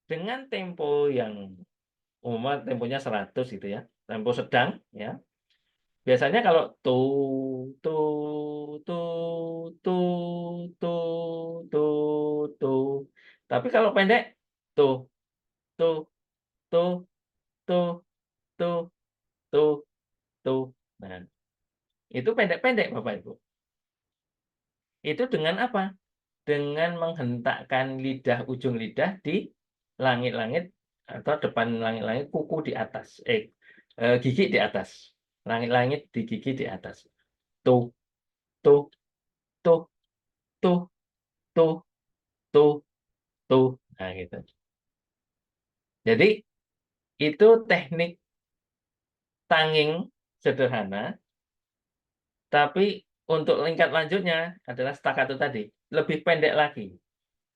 dengan tempo yang umumnya temponya 100 gitu ya, tempo sedang ya. Biasanya kalau tu tu tu tu tu tu tu. Tapi kalau pendek tu tu tu tu tu tu tu. Nah, itu pendek-pendek Bapak Ibu. Itu dengan apa? Dengan menghentakkan lidah, ujung lidah di langit-langit atau depan langit-langit, kuku di atas, gigi di atas, langit-langit di gigi di atas. Tuh, tuh, tuh, tuh, tuh, tuh, tuh. Nah, gitu. Jadi itu teknik tanging sederhana, tapi untuk tingkat lanjutnya adalah staccato tadi, lebih pendek lagi.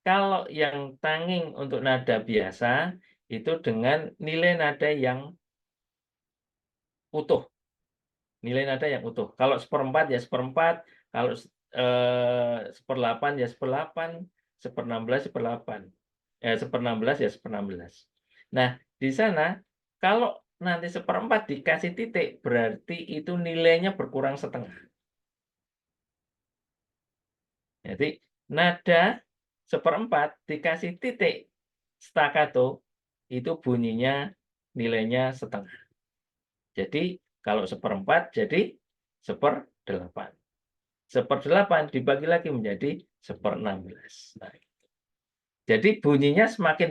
Kalau yang tanging untuk nada biasa itu dengan nilai nada yang utuh. Nilai nada yang utuh. Kalau seperempat ya seperempat, kalau seperdelapan ya seperdelapan, seperenam belas seperdelapan. Seperenam belas ya seperenam belas. Nah, di sana kalau nanti seperempat dikasih titik berarti itu nilainya berkurang setengah. Jadi nada seperempat dikasih titik staccato itu bunyinya nilainya setengah. Jadi kalau seperempat jadi seperdelapan. Seperdelapan dibagi lagi menjadi seperenam belas. Nah, jadi bunyinya semakin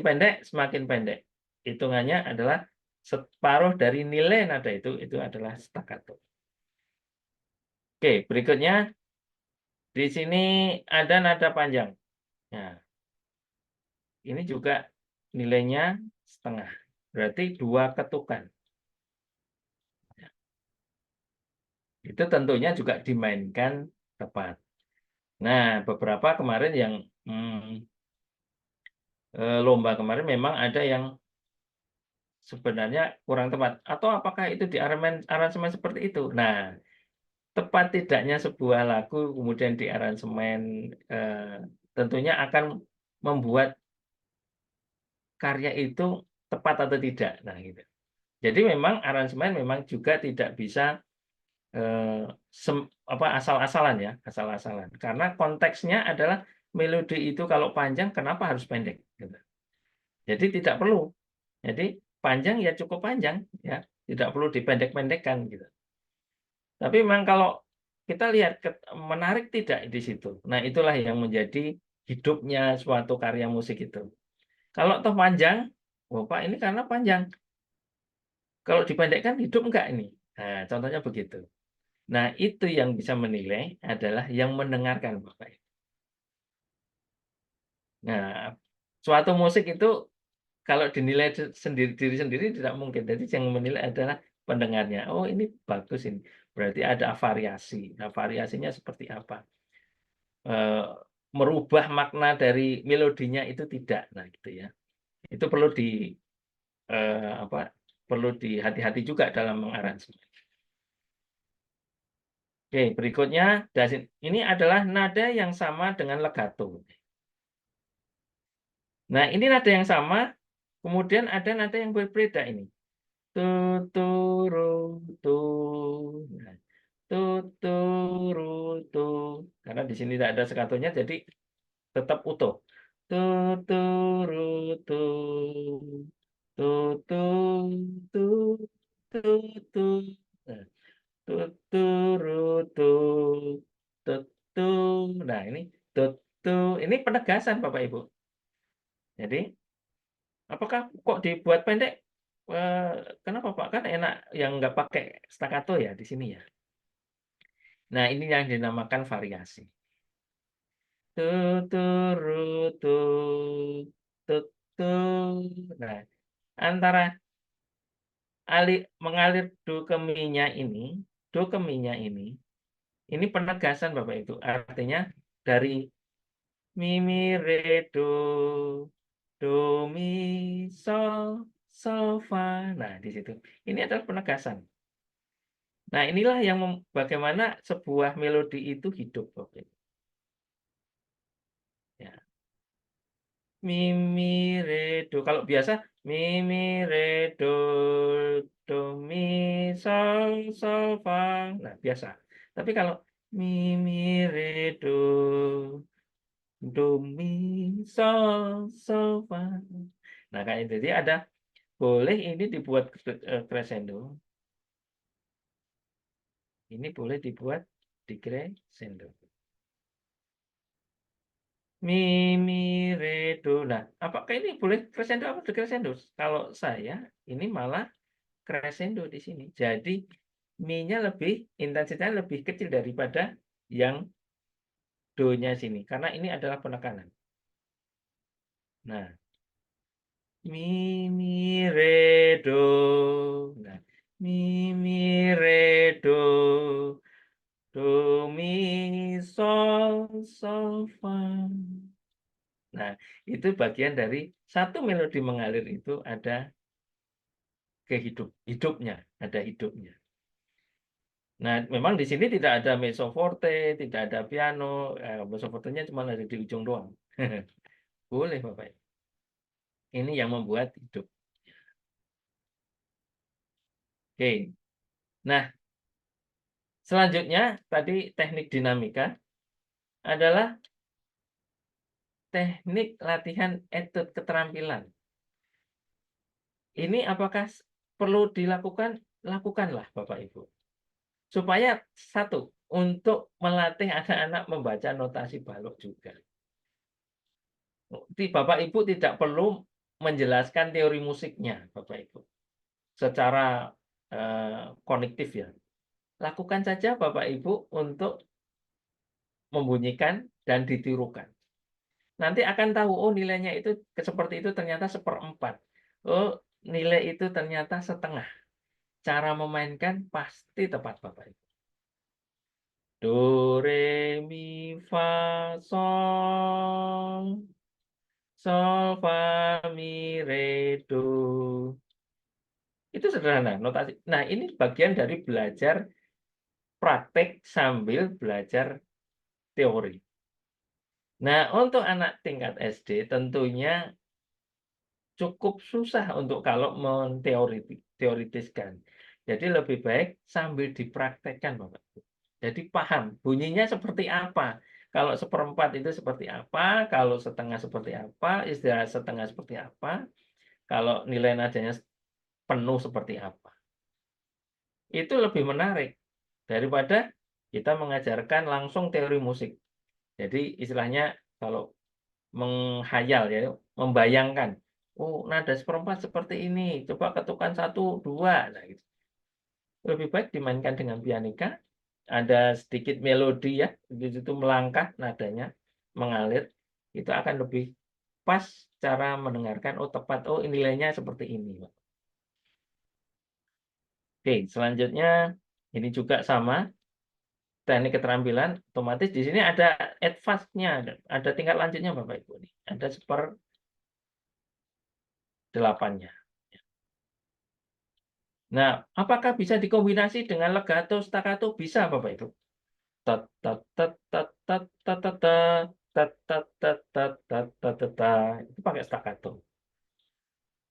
pendek. Hitungannya adalah separuh dari nilai nada itu adalah staccato. Oke, berikutnya di sini ada nada panjang. Nah, ini juga nilainya setengah. Berarti 2 ketukan. Itu tentunya juga dimainkan tepat. Nah, beberapa kemarin yang lomba kemarin memang ada yang sebenarnya kurang tepat. Atau apakah itu di aransemen seperti itu? Nah, tepat tidaknya sebuah lagu kemudian di aransemen tentunya akan membuat karya itu tepat atau tidak. Nah, gitu. Jadi memang aransemen memang juga tidak bisa asal-asalan ya, asal-asalan. Karena konteksnya adalah melodi itu kalau panjang, kenapa harus pendek? Gitu. Jadi tidak perlu. Jadi panjang ya cukup panjang, ya, tidak perlu dipendek-pendekkan gitu. Tapi memang kalau kita lihat menarik tidak di situ. Nah, itulah yang menjadi hidupnya suatu karya musik itu. Kalau toh panjang, oh Pak ini karena panjang. Kalau dipendekkan hidup enggak ini? Nah, contohnya begitu. Nah, itu yang bisa menilai adalah yang mendengarkan, Bapak. Nah, suatu musik itu kalau dinilai sendiri diri sendiri tidak mungkin. Jadi yang menilai adalah pendengarnya. Oh, ini bagus ini. Berarti ada variasi. Nah, variasinya seperti apa? Merubah makna dari melodinya itu tidak. Nah, gitu ya. Itu perlu perlu hati-hati juga dalam mengaransemen. Oke, berikutnya ini adalah nada yang sama dengan legato. Nah, ini nada yang sama, kemudian ada nada yang berbeda ini. Tu tu ru tu. Nah, tu tu ru tu. Karena di sini tidak ada sekatonya, jadi tetap utuh. Tu tu ru tu. Tu tu tu tu tu. Nah, tu tu ru tu. Tu tu. Nah, ini tu tu. Ini penegasan Bapak Ibu. Jadi apakah kok dibuat pendek? Kenapa Pak? Kan enak yang nggak pakai staccato ya di sini ya. Nah, ini yang dinamakan variasi. Tu tu ru tu tu tu. Nah, antara mengalir do ke mi-nya ini penegasan Bapak Ibu. Artinya dari mi mi re do mi sol fa. Nah, di situ. Ini adalah penegasan. Nah, inilah yang bagaimana sebuah melodi itu hidup, Bapak Ibu. Ya. Mi mi re do. Kalau biasa mi mi re do mi sol fa. Nah, biasa. Tapi kalau mi mi re do mi sol fa. Nah, kayak itu. Jadi ada boleh ini dibuat crescendo. Ini boleh dibuat di crescendo. Mi, mi, re, do. Nah, apakah ini boleh crescendo atau decrescendo? Kalau saya, ini malah crescendo di sini. Jadi, mi-nya intensitasnya lebih kecil daripada yang do-nya sini. Karena ini adalah penekanan. Nah, mi, mi, re, do. Nah, mi, mi, re, do. Do, mi, sol, fa. Nah, itu bagian dari satu melodi mengalir itu ada hidupnya, ada hidupnya. Nah, memang di sini tidak ada mezzo forte, tidak ada piano, mezzo fortenya cuma ada di ujung doang. Boleh, Bapak. Ini yang membuat hidup. Oke. Nah, selanjutnya tadi teknik dinamika adalah teknik latihan etude keterampilan. Ini apakah perlu dilakukan? Lakukanlah, Bapak Ibu. Supaya satu, untuk melatih anak-anak membaca notasi balok juga. Bapak Ibu tidak perlu menjelaskan teori musiknya, Bapak Ibu, secara kognitif ya. Lakukan saja Bapak Ibu untuk membunyikan dan ditirukan. Nanti akan tahu, oh nilainya itu seperti itu ternyata 1/4. Oh nilai itu ternyata 1/2. Cara memainkan pasti tepat Bapak Ibu. Do, re, mi, fa, sol. Sol, fa, mi, re, do. Itu sederhana notasi. Nah, ini bagian dari belajar praktek sambil belajar teori. Nah, untuk anak tingkat SD tentunya cukup susah untuk kalau teoritiskan. Jadi lebih baik sambil dipraktekkan, Bapak. Jadi paham bunyinya seperti apa. Kalau seperempat itu seperti apa, kalau setengah seperti apa, istirahat setengah seperti apa, kalau nilai nadanya penuh seperti apa. Itu lebih menarik daripada kita mengajarkan langsung teori musik. Jadi istilahnya kalau menghayal ya, membayangkan, oh nada seperempat seperti ini, coba ketukan 1, 2. Nah, gitu. Lebih baik dimainkan dengan pianika, ada sedikit melodi ya, di situ melangkah nadanya, mengalir, itu akan lebih pas cara mendengarkan, oh tepat, oh nilainya seperti ini. Oke, selanjutnya ini juga sama, teknik keterampilan, otomatis di sini ada advance-nya, ada tingkat lanjutnya Bapak Ibu. Ada 1/8-nya. Nah, apakah bisa dikombinasi dengan legato, staccato? Bisa, Bapak Ibu. Tat tat tat tat tat tat tat tat tat tat tat tat tat tat tat tat. Itu pakai staccato.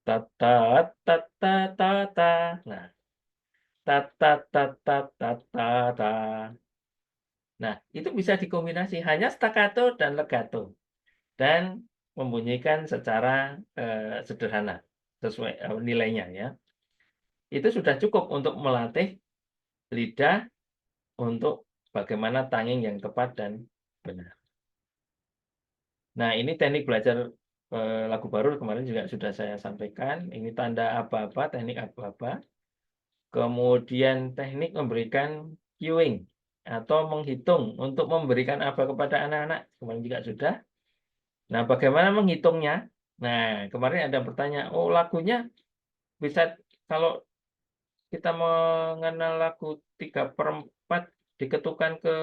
Tat tat tat tat tat tat. Nah, tat tat tat tat tat tat tat. Nah, itu bisa dikombinasi hanya staccato dan legato dan membunyikan secara sederhana sesuai nilainya ya. Itu sudah cukup untuk melatih lidah untuk bagaimana tanging yang tepat dan benar. Nah, ini teknik belajar lagu baru kemarin juga sudah saya sampaikan. Ini tanda aba-aba, teknik aba-aba. Kemudian teknik memberikan cueing atau menghitung untuk memberikan aba kepada anak-anak. Kemarin juga sudah. Nah, bagaimana menghitungnya? Nah, kemarin ada pertanyaan, oh lagunya bisa kalau kita mengenal lagu 3/4 diketukan ke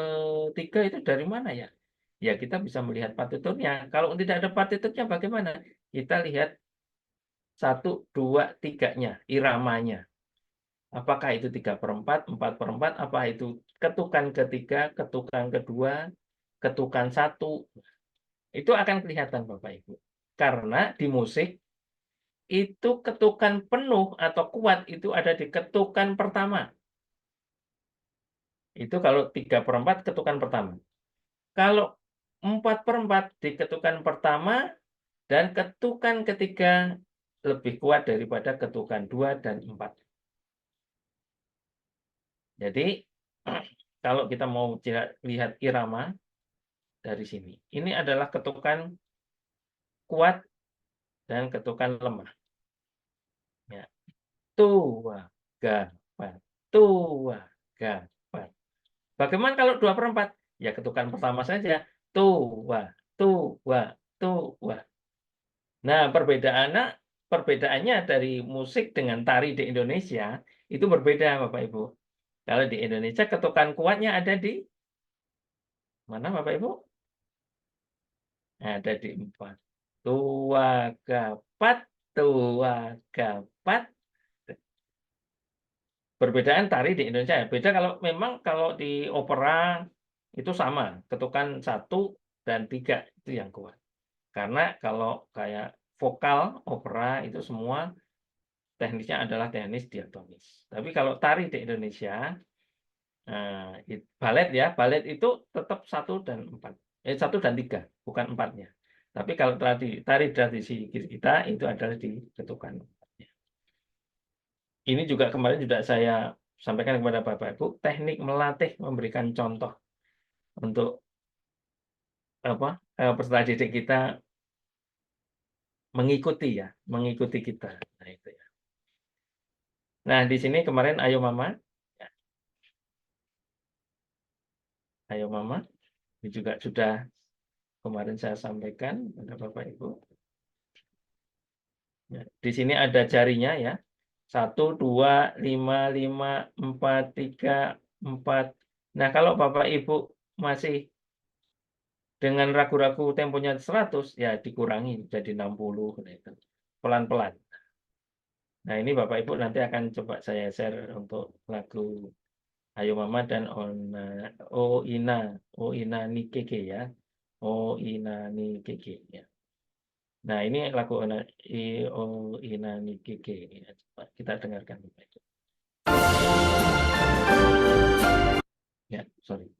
3 itu dari mana ya? Ya kita bisa melihat partiturnya. Kalau tidak ada partiturnya bagaimana? Kita lihat 1, 2, 3-nya, iramanya. Apakah itu 3/4, 4/4, apa itu ketukan ketiga, ketukan kedua, ketukan 1. Itu akan kelihatan Bapak Ibu. Karena di musik itu ketukan penuh atau kuat itu ada di ketukan pertama. Itu kalau 3/4 ketukan pertama. Kalau 4/4 di ketukan pertama dan ketukan ketiga lebih kuat daripada ketukan 2 dan 4. Jadi kalau kita mau lihat irama dari sini. Ini adalah ketukan kuat dan ketukan lemah. Ya. Tua, gapat, tua, gapat. Bagaimana kalau 2/4? Ya ketukan pertama saja. Tua, tua, tua. Nah, perbedaannya dari musik dengan tari di Indonesia itu berbeda, Bapak Ibu. Kalau di Indonesia ketukan kuatnya ada di mana, Bapak Ibu? Ada di 4. Tua, gapat, tua, gapat. Perbedaan tari di Indonesia. Beda kalau di opera itu sama, ketukan 1 dan 3 itu yang kuat. Karena kalau kayak vokal opera itu semua teknisnya adalah teknis diatonis. Tapi kalau tari di Indonesia, balet ya, balet itu tetap 1 dan 4. 1 dan 3, bukan 4-nya. Tapi kalau tari tradisi kita itu adalah di ketukan. Ini juga kemarin juga saya sampaikan kepada Bapak Ibu, teknik melatih memberikan contoh untuk peserta didik kita mengikuti kita. Nah, itu ya. Nah, di sini kemarin Ayo Mama. Ya, Ayo Mama. Ini juga sudah kemarin saya sampaikan pada Bapak Ibu. Ya, di sini ada jarinya ya. 1, 2, 5, 5, 4, 3, 4. Nah, kalau Bapak Ibu masih dengan ragu-ragu temponya 100, ya dikurangi jadi 60. Nah, itu. Pelan-pelan. Nah, ini Bapak Ibu nanti akan coba saya share untuk lagu Ayo Mama dan O Ina, O Ina ni Keke ya. O Ina ni Keke ya. Nah, ini lagu O Inani Keke. Ya, coba kita dengarkan. Ya, sorry.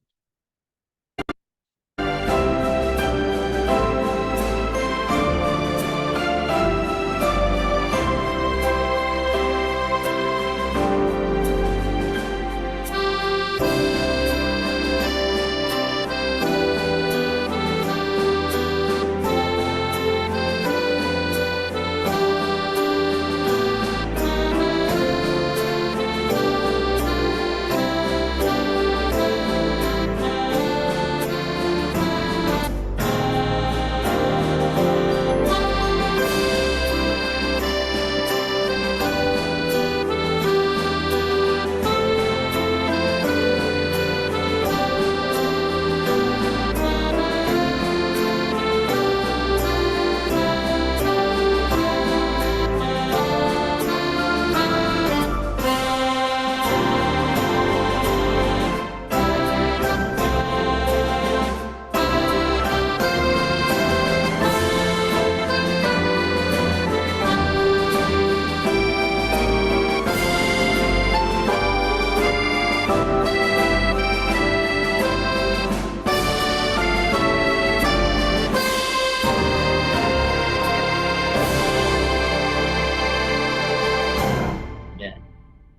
Ya,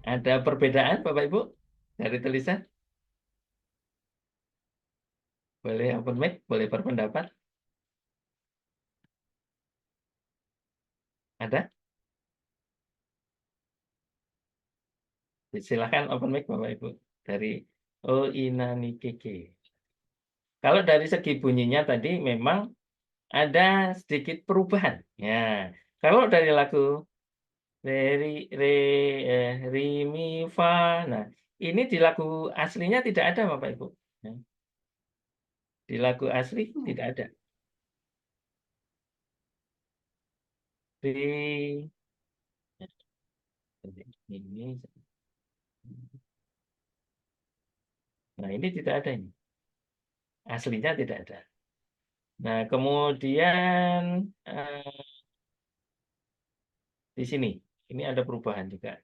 ada perbedaan Bapak Ibu dari tulisan? Boleh open mic, boleh berpendapat? Ada? Silakan open mic Bapak Ibu dari O Inani Keke. Kalau dari segi bunyinya tadi memang ada sedikit perubahan. Ya, kalau dari lagu re mi fa, nah ini di lagu aslinya tidak ada Bapak Ibu. Ya. Di lagu asli tidak ada. Re ini, nah ini tidak ada ini. Aslinya tidak ada. Nah kemudian di sini, ini ada perubahan juga.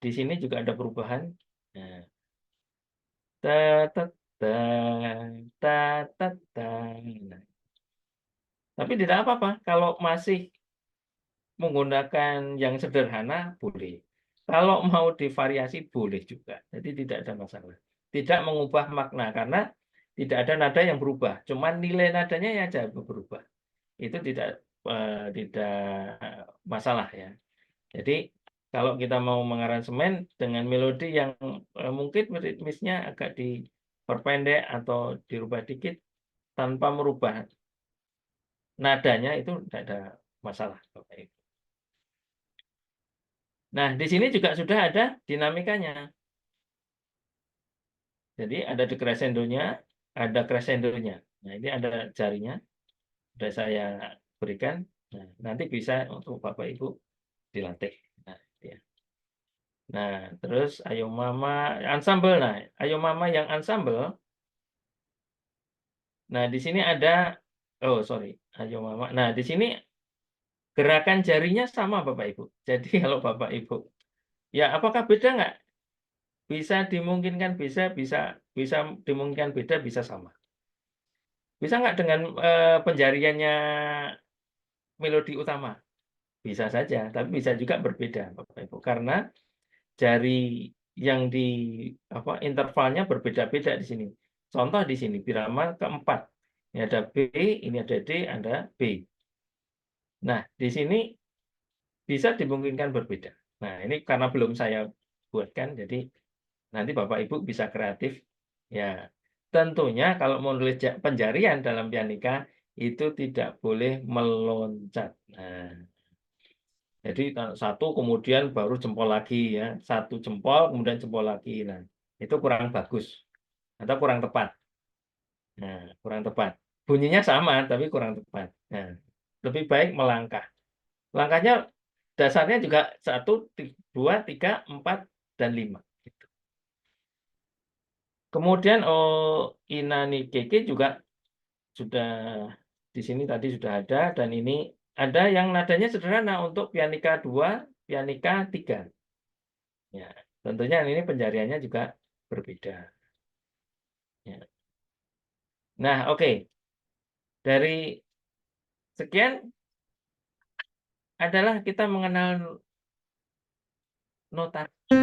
Di sini juga ada perubahan. Nah, ta ta ta ta ta ta. Nah, tapi tidak apa-apa kalau masih menggunakan yang sederhana boleh. Kalau mau divariasi boleh juga. Jadi tidak ada masalah. Tidak mengubah makna karena tidak ada nada yang berubah. Cuman nilai nadanya yang aja berubah. Itu tidak masalah ya. Jadi kalau kita mau mengaransemen dengan melodi yang mungkin ritmisnya agak diperpendek atau dirubah dikit tanpa merubah nadanya itu tidak ada masalah. Nah, di sini juga sudah ada dinamikanya. Jadi ada decrescendonya, ada crescendonya. Nah, ini ada jarinya. Sudah saya berikan. Nah, nanti bisa untuk Bapak Ibu dilatih. Nah, ya. Nah, terus Ayo Mama ensemble. Nah, Ayo Mama yang ensemble. Nah, di sini ada oh, sorry. Ayo Mama. Nah, di sini gerakan jarinya sama Bapak Ibu. Jadi kalau Bapak Ibu, ya apakah beda nggak? Bisa dimungkinkan bisa dimungkinkan beda, bisa sama. Bisa nggak dengan penjariannya melodi utama? Bisa saja, tapi bisa juga berbeda Bapak Ibu. Karena jari yang di intervalnya berbeda-beda di sini. Contoh di sini birama keempat. Ini ada B, ini ada D, ada B. Nah, di sini bisa dimungkinkan berbeda. Nah, ini karena belum saya buatkan, jadi nanti Bapak Ibu bisa kreatif. Ya, tentunya kalau mau nulis penjarian dalam pianika itu tidak boleh meloncat. Nah, jadi satu kemudian baru jempol lagi ya, satu jempol kemudian jempol lagi. Nah, itu kurang bagus atau kurang tepat. Nah, kurang tepat. Bunyinya sama tapi kurang tepat. Nah, lebih baik melangkah. Langkahnya dasarnya juga 1, 2, 3, 4, dan 5. Kemudian Inani Keke juga sudah di sini tadi sudah ada, dan ini ada yang nadanya sederhana untuk pianika 2, pianika 3. Ya, tentunya ini penjariannya juga berbeda. Ya. Nah, oke. Dari sekian adalah kita mengenal notasi.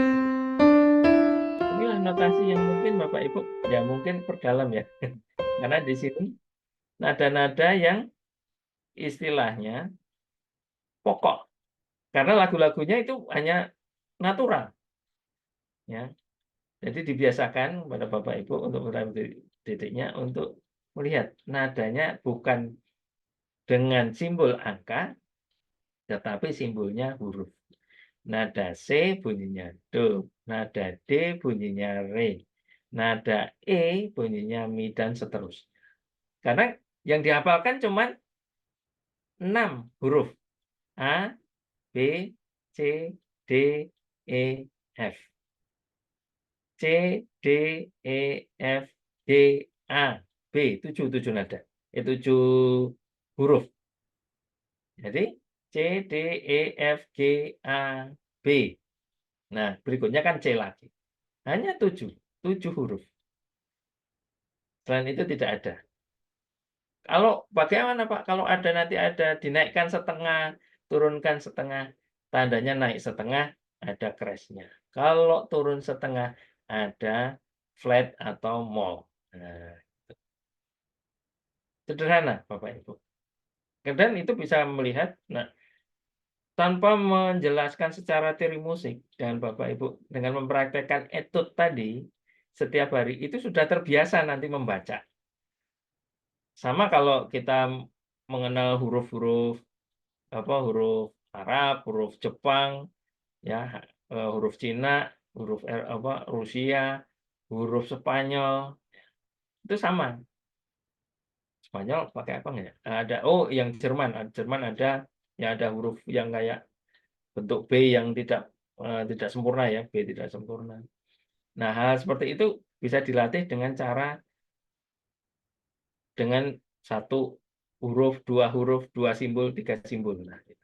Inilah notasi yang mungkin Bapak Ibu ya mungkin perdalam ya. Karena di sini nada-nada yang istilahnya pokok. Karena lagu-lagunya itu hanya natural. Ya. Jadi dibiasakan pada Bapak Ibu untuk titiknya untuk melihat nadanya bukan dengan simbol angka, tetapi simbolnya huruf. Nada C bunyinya do, nada D bunyinya re, nada E bunyinya mi, dan seterusnya. Karena yang dihafalkan cuma 6 huruf. A, B, C, D, E, F. C, D, E, F, G, A, B. 7 nada. 7 huruf. Jadi C, D, E, F, G, A, B. Nah, berikutnya kan C lagi. Hanya 7 huruf. Selain itu tidak ada. Kalau bagaimana Pak? Kalau ada nanti ada dinaikkan setengah, turunkan setengah, tandanya naik setengah, ada crash-nya. Kalau turun setengah, ada flat atau mol. Nah, sederhana Bapak Ibu. Dan itu bisa melihat, nah, tanpa menjelaskan secara teori musik dengan Bapak Ibu, dengan mempraktekkan etude tadi, setiap hari itu sudah terbiasa nanti membaca. Sama kalau kita mengenal huruf-huruf huruf Arab, huruf Jepang, ya, huruf Cina, huruf Rusia, huruf Spanyol, itu sama. Spanyol pakai apa nggak ya? Ada yang Jerman ada ya, ada huruf yang kayak bentuk B yang tidak sempurna ya, B tidak sempurna. Nah, hal seperti itu bisa dilatih dengan cara dengan 1 huruf, 2 huruf, 2 simbol, 3 simbol. Nah, gitu.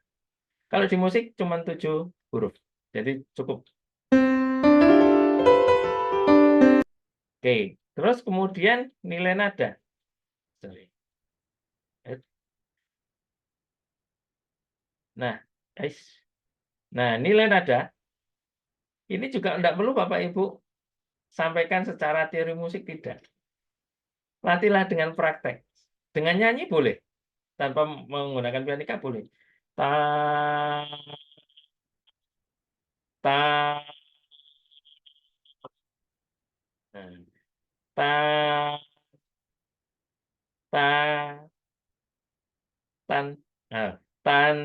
Kalau di musik cuma 7 huruf. Jadi cukup. Oke, terus kemudian nilai nada. Sorry. Nah, nilai nada ini juga tidak perlu Bapak Ibu sampaikan secara teori musik, tidak. Latihlah dengan praktek. Dengan nyanyi boleh, tanpa menggunakan pianika boleh. Ta, ta, nah, ta, ta, tan, nah, tan,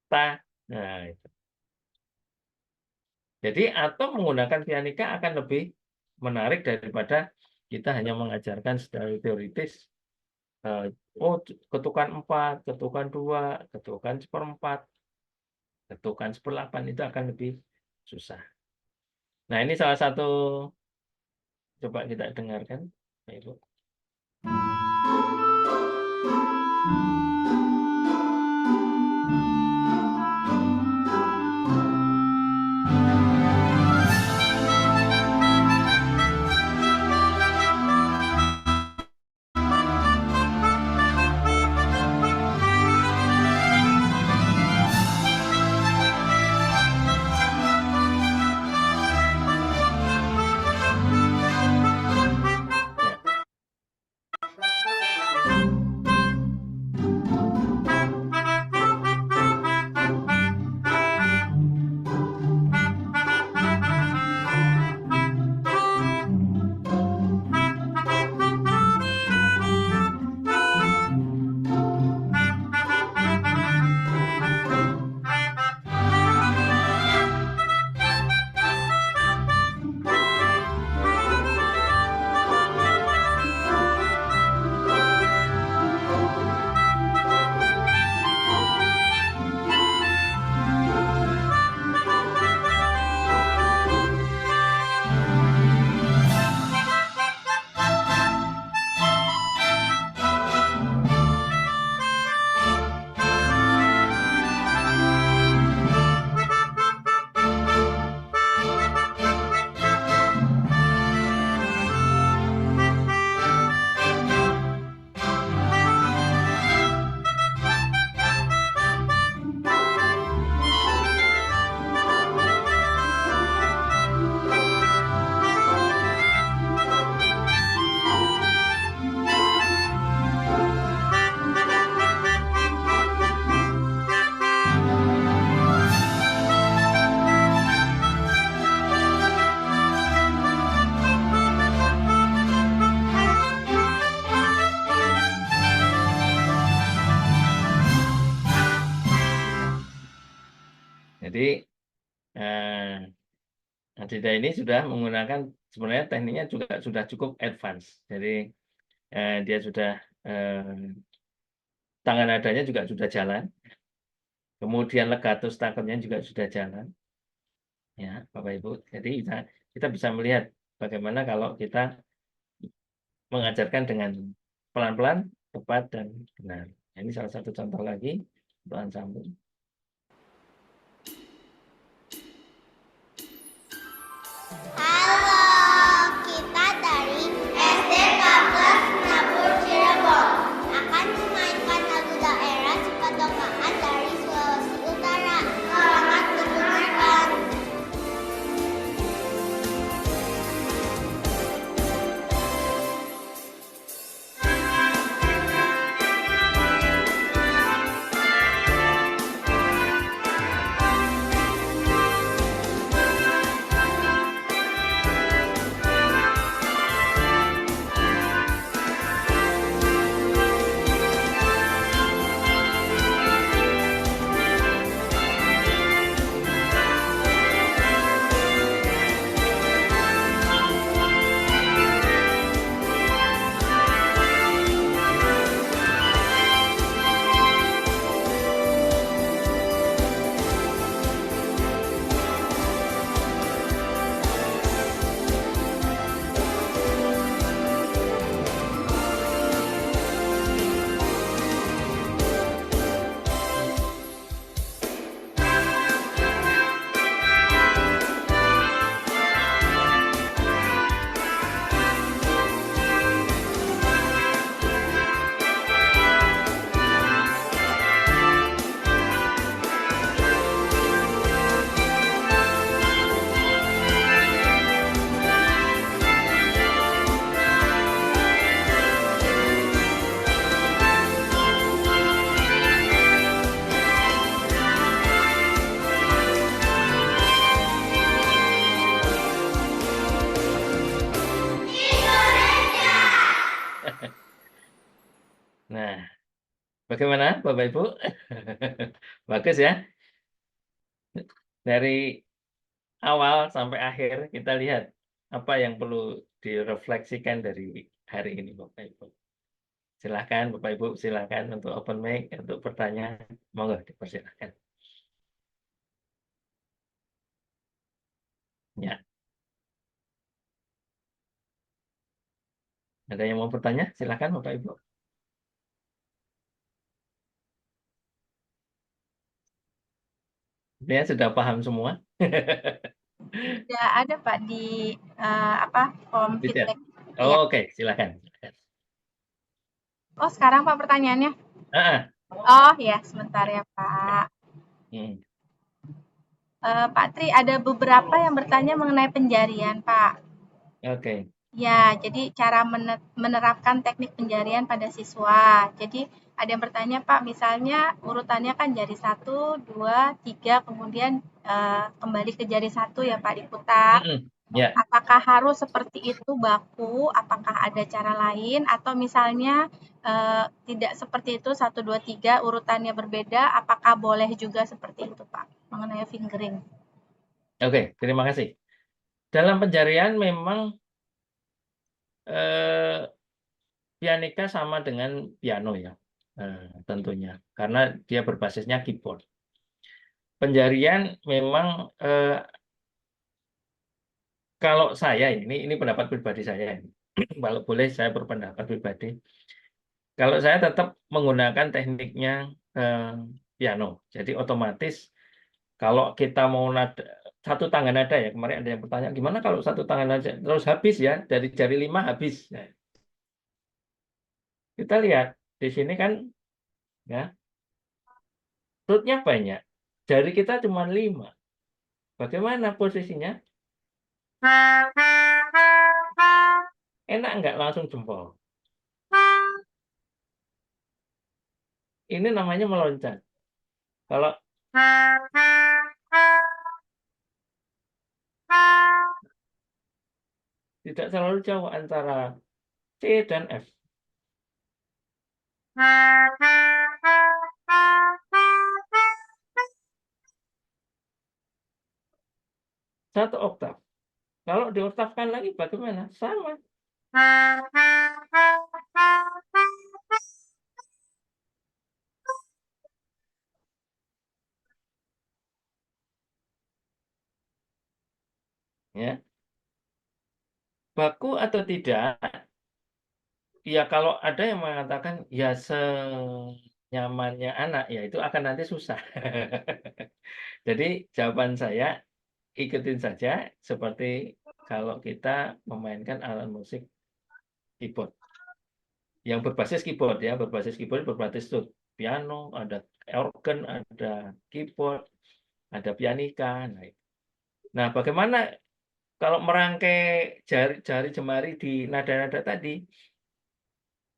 ta. Nah, itu. Jadi atau menggunakan pianika akan lebih menarik daripada kita hanya mengajarkan secara teoritis. Ketukan 4, ketukan 2, ketukan 1/4, ketukan 1/8, itu akan lebih susah. Nah, ini salah satu, coba kita dengarkan, Ibu. Jadi Adida ini sudah menggunakan sebenarnya tekniknya juga sudah cukup advance. Jadi dia sudah tangan nadanya juga sudah jalan. Kemudian legato staccato-nya juga sudah jalan. Ya, Bapak Ibu. Jadi kita bisa melihat bagaimana kalau kita mengajarkan dengan pelan-pelan, tepat, dan benar. Ini salah satu contoh lagi untuk ensemble. Halo, kita dari SD 14 Nabur Cirebon akan memainkan lagu daerah Cipatonggaan dari Sulawesi Utara. Selamat mendengarkan. Nah, bagaimana Bapak Ibu? Bagus ya. Dari awal sampai akhir kita lihat apa yang perlu direfleksikan dari hari ini Bapak Ibu. Silakan Bapak Ibu, silakan untuk open mic, untuk pertanyaan. Monggo dipersilakan. Ya. Ada yang mau bertanya? Silakan Bapak Ibu. Dia sudah paham semua. Sudah ada Pak di form Tidak. feedback. Oh, Iya. Oke, silakan. Oh, sekarang Pak pertanyaannya. Ah, Oh, ya, sebentar ya Pak. hmm. Pak Tri, ada beberapa yang bertanya mengenai penjarian, Pak. Oke. Ya, jadi cara menerapkan teknik penjarian pada siswa. Jadi ada yang bertanya, Pak, misalnya urutannya kan jari 1, 2, 3, kemudian kembali ke jari 1 ya Pak, diputar. Ya. Apakah harus seperti itu baku? Apakah ada cara lain? Atau misalnya tidak seperti itu, 1, 2, 3, urutannya berbeda, apakah boleh juga seperti itu Pak, mengenai fingering? Oke, terima kasih. Dalam penjarian memang pianika sama dengan piano ya, tentunya, karena dia berbasisnya keyboard. Penjarian memang kalau saya ini pendapat pribadi saya, kalau boleh saya berpendapat pribadi, kalau saya tetap menggunakan tekniknya piano, jadi otomatis kalau kita mau nada satu tangan nada ya, kemarin ada yang bertanya gimana kalau satu tangan nada terus habis ya, dari jari 5 habis. Nah, kita lihat di sini kan ya, rootnya banyak, jari kita cuma 5. Bagaimana posisinya? Enak nggak langsung jempol? Ini namanya meloncat. Kalau tidak selalu jauh antara C dan F. 1 oktav. Kalau dioktavkan lagi bagaimana? Sama. Ya. Baku atau tidak? Ya kalau ada yang mengatakan ya senyamannya anak, ya itu akan nanti susah. Jadi jawaban saya ikutin saja seperti kalau kita memainkan alat musik keyboard. Yang berbasis keyboard ya, berbasis tuh piano, ada organ, ada keyboard, ada pianika. Nah, bagaimana kalau merangkai jari jemari di nada-nada tadi?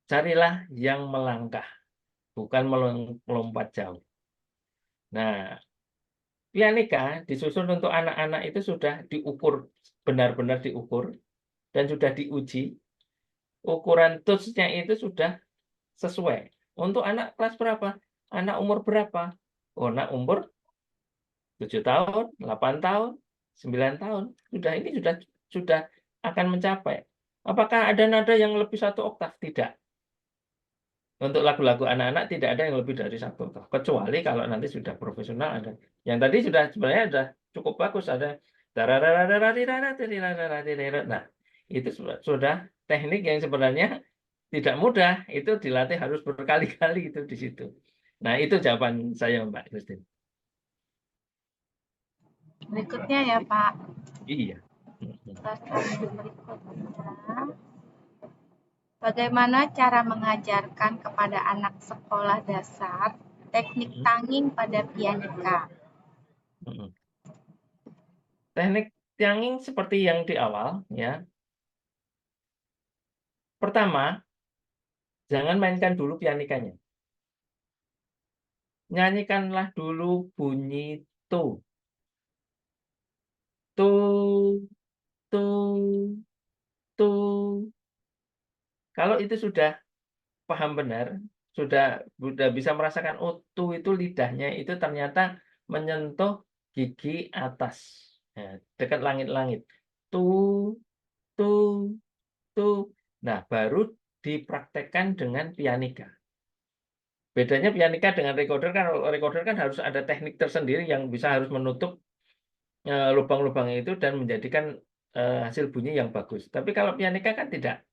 Carilah yang melangkah, bukan melompat jauh. Nah, pianika disusun untuk anak-anak itu sudah diukur, benar-benar diukur, dan sudah diuji. Ukuran tutsnya itu sudah sesuai. Untuk anak kelas berapa? Anak umur berapa? Oh, anak umur 7 tahun, 8 tahun, 9 tahun. Ini sudah akan mencapai. Apakah ada nada yang lebih 1 oktav? Tidak. Untuk lagu-lagu anak-anak tidak ada yang lebih dari 1 oktav. Kecuali kalau nanti sudah profesional ada. Yang tadi sebenarnya sudah cukup bagus. Ada. Nah, itu sudah teknik yang sebenarnya tidak mudah. Itu dilatih harus berkali-kali itu di situ. Nah, itu jawaban saya, Mbak Christine. Berikutnya ya Pak. Iya. Berikutnya. Bagaimana cara mengajarkan kepada anak sekolah dasar teknik tanging pada pianika? Teknik tanging seperti yang di awal, ya. Pertama, jangan mainkan dulu pianikanya. Nyanyikanlah dulu bunyi tu. Tu, tu, tu. Kalau itu sudah paham benar, sudah bisa merasakan tu itu lidahnya itu ternyata menyentuh gigi atas, ya, dekat langit-langit. Tu, tu, tu. Nah, baru dipraktekkan dengan pianika. Bedanya pianika dengan recorder kan harus ada teknik tersendiri yang bisa harus menutup lubang-lubang itu dan menjadikan hasil bunyi yang bagus. Tapi kalau pianika kan tidak.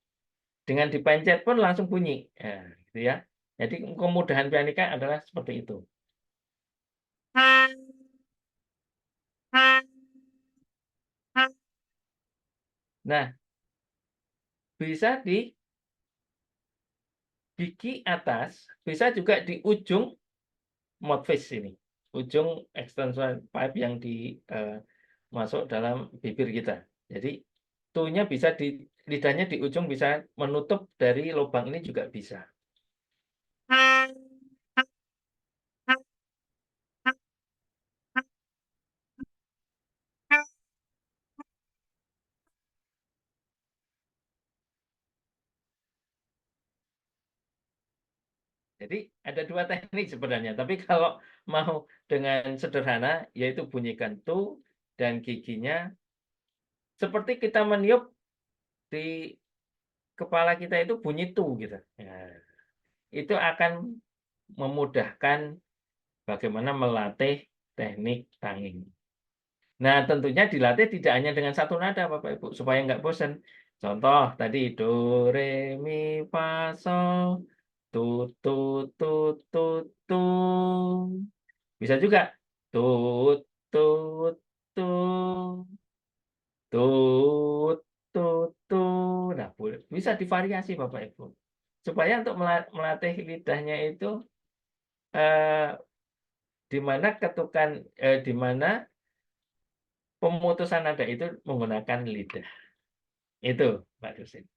Dengan dipencet pun langsung bunyi. Gitu ya. Jadi kemudahan pianika adalah seperti itu. Nah, bisa di gigi atas, bisa juga di ujung mouthpiece ini. Ujung extension pipe yang masuk dalam bibir kita. Jadi tunya bisa lidahnya di ujung bisa menutup dari lubang ini juga bisa. Jadi ada 2 teknik sebenarnya. Tapi kalau mau dengan sederhana, yaitu bunyikan tu dan giginya seperti kita meniup di kepala kita itu bunyi tu gitu. Ya, itu akan memudahkan bagaimana melatih teknik tanging. Nah, tentunya dilatih tidak hanya dengan 1 nada, Bapak Ibu, supaya nggak bosan. Contoh tadi do, re, mi, fa, sol, tu, tu, tu, tu, tu. Bisa juga tut, tut, tut, tut, tut, tut. Nah, bisa divariasi Bapak Ibu. Supaya untuk melatih lidahnya itu di mana di mana pemutusan nada itu menggunakan lidah. Itu, Mbak Dusin.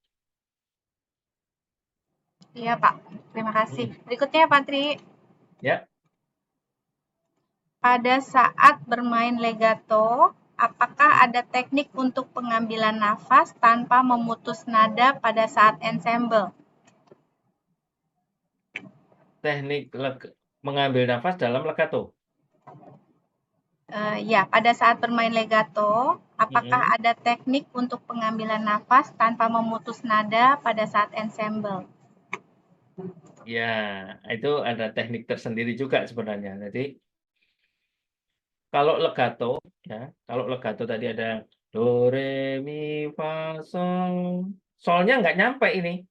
Iya Pak, terima kasih. Berikutnya Pak Tri. Ya. Pada saat bermain legato, apakah ada teknik untuk pengambilan nafas tanpa memutus nada pada saat ensemble? Teknik mengambil nafas dalam legato. Ya, pada saat bermain legato, apakah Mm-mm. ada teknik untuk pengambilan nafas tanpa memutus nada pada saat ensemble? Ya, itu ada teknik tersendiri juga sebenarnya. Jadi kalau legato, ya, kalau legato tadi ada do, re, mi, fa, sol. Solnya nggak nyampe ini.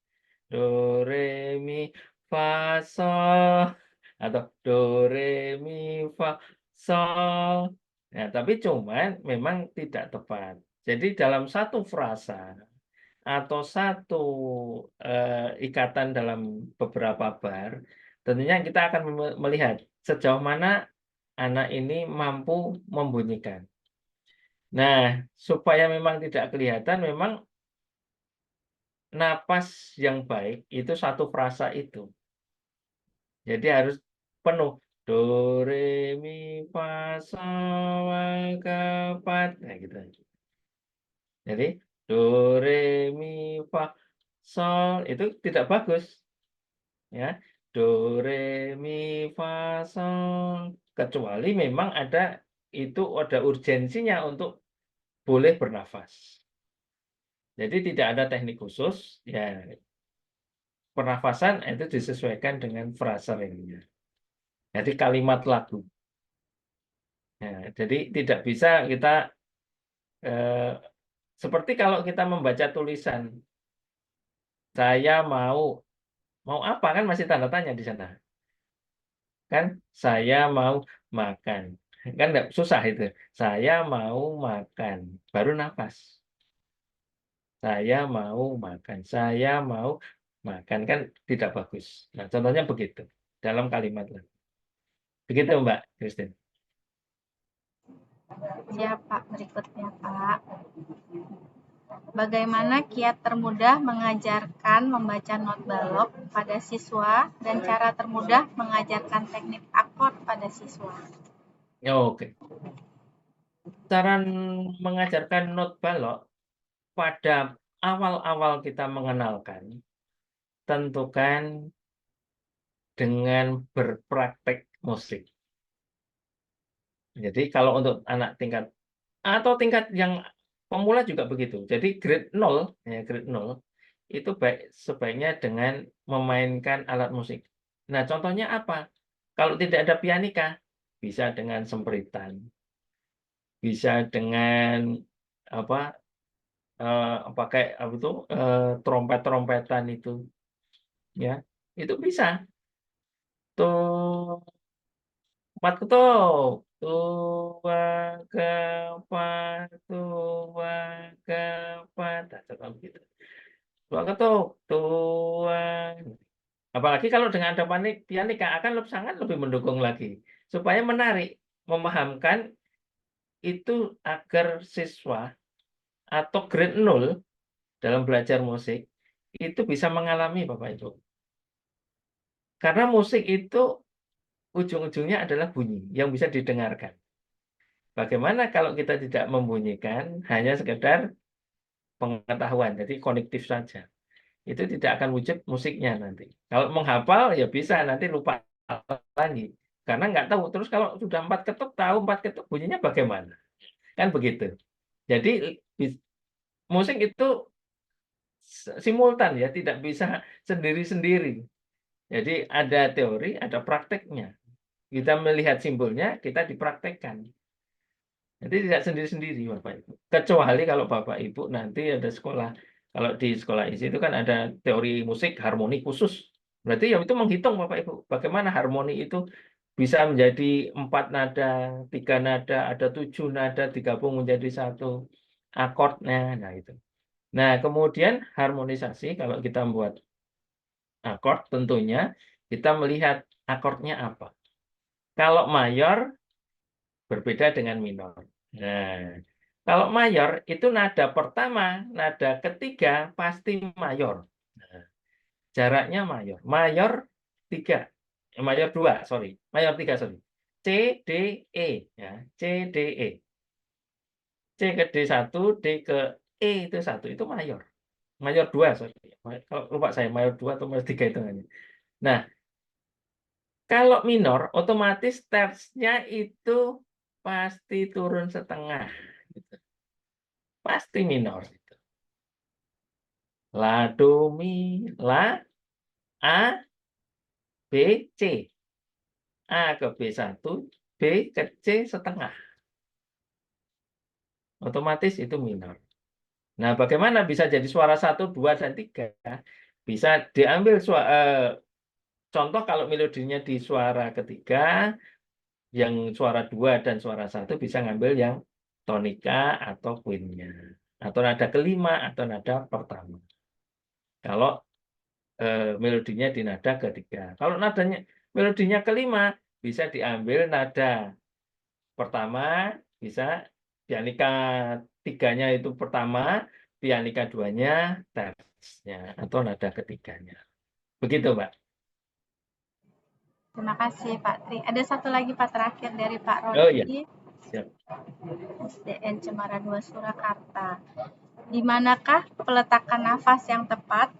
Do, re, mi, fa, sol. Atau do, re, mi, fa, sol. Nah, tapi cuman memang tidak tepat. Jadi dalam satu frasa atau satu ikatan dalam beberapa bar, tentunya kita akan melihat sejauh mana anak ini mampu membunyikan. Nah, supaya memang tidak kelihatan, memang napas yang baik itu satu frasa itu. Jadi harus penuh. Do, re, mi, fa, sol, la, ga, fa. Nah, gitu. Jadi, do, re, mi, fa, sol itu tidak bagus. Ya, do, re, mi, fa, sol. Kecuali memang ada urgensinya untuk boleh bernafas. Jadi tidak ada teknik khusus, ya pernafasan itu disesuaikan dengan frasa lainnya. Jadi kalimat lagu. Ya, jadi tidak bisa kita eh, seperti kalau kita membaca tulisan, saya mau apa kan masih tanda tanya di sana. Kan saya mau makan. Kan nggak susah itu. Saya mau makan. Baru nafas. Saya mau makan. Saya mau makan. Kan tidak bagus. Nah, contohnya begitu. Dalam kalimat lah. Begitu Mbak Christine. Siap, Pak. Berikutnya, Pak. Bagaimana kiat termudah mengajarkan membaca not balok pada siswa dan cara termudah mengajarkan teknik akord pada siswa? Oke. Cara mengajarkan not balok pada awal-awal kita mengenalkan, tentukan dengan berpraktek musik. Jadi kalau untuk anak tingkat atau tingkat yang pemula juga begitu. Jadi grade 0, ya grade 0 itu sebaiknya dengan memainkan alat musik. Nah, contohnya apa? Kalau tidak ada pianika, bisa dengan sempritan, bisa dengan apa pakai apa itu trompet-trompetan itu, ya itu bisa. Tuh empat ketuk, tua keempat, tua keempat, nah, contoh begitu. Dua ketuk, tua. Apalagi kalau dengan ada pianika akan sangat lebih mendukung lagi supaya menarik, memahamkan itu agar siswa atau grade 0 dalam belajar musik itu bisa mengalami Bapak Ibu. Karena musik itu ujung-ujungnya adalah bunyi yang bisa didengarkan. Bagaimana kalau kita tidak membunyikan, hanya sekedar pengetahuan, jadi kognitif saja. Itu tidak akan wujud musiknya nanti. Kalau menghafal ya bisa, nanti lupa lagi. Karena nggak tahu. Terus kalau sudah 4 ketuk, tahu 4 ketuk bunyinya bagaimana. Kan begitu. Jadi musik itu simultan ya, tidak bisa sendiri-sendiri. Jadi ada teori, ada prakteknya. Kita melihat simbolnya, kita dipraktekkan. Jadi tidak sendiri-sendiri Bapak Ibu. Kecuali kalau Bapak Ibu nanti ada sekolah, kalau di sekolah isi itu kan ada teori musik harmoni khusus. Berarti ya itu menghitung Bapak Ibu, bagaimana harmoni itu bisa menjadi 4 nada, 3 nada, ada 7 nada digabung menjadi satu akordnya. Nah itu. Nah kemudian harmonisasi kalau kita membuat akord tentunya kita melihat akordnya apa. Kalau mayor berbeda dengan minor. Nah, kalau mayor itu nada pertama, nada ketiga pasti mayor. Nah, jaraknya mayor. Mayor 3, mayor 2, sorry. Mayor 3, sorry. C, D, E. Ya, C, D, E. C ke D1, D ke E itu 1, itu mayor. Mayor 2, sorry. Kalau lupa saya, mayor 2 atau mayor 3 hitungannya. Nah, kalau minor, otomatis tertsnya itu pasti turun setengah. Gitu. Pasti minor. Gitu. La, do, mi, la, A, B, C. A ke B1, B ke C setengah. Otomatis itu minor. Nah, bagaimana bisa jadi suara 1, 2, dan 3? Bisa diambil contoh kalau melodinya di suara ketiga, yang suara 2 dan suara 1 bisa ngambil yang tonika atau queennya. Atau nada kelima atau nada pertama. Kalau melodinya di nada ketiga. Kalau melodinya kelima, bisa diambil nada pertama, bisa pianika 3-nya itu pertama, pianika 2-nya tersnya atau nada ketiganya. Begitu, Mbak. Terima kasih Pak Tri. Ada satu lagi Pak terakhir dari Pak Oh iya, Rodi, siap. SDN Cemara 2 Surakarta. Di manakah peletakan nafas yang tepat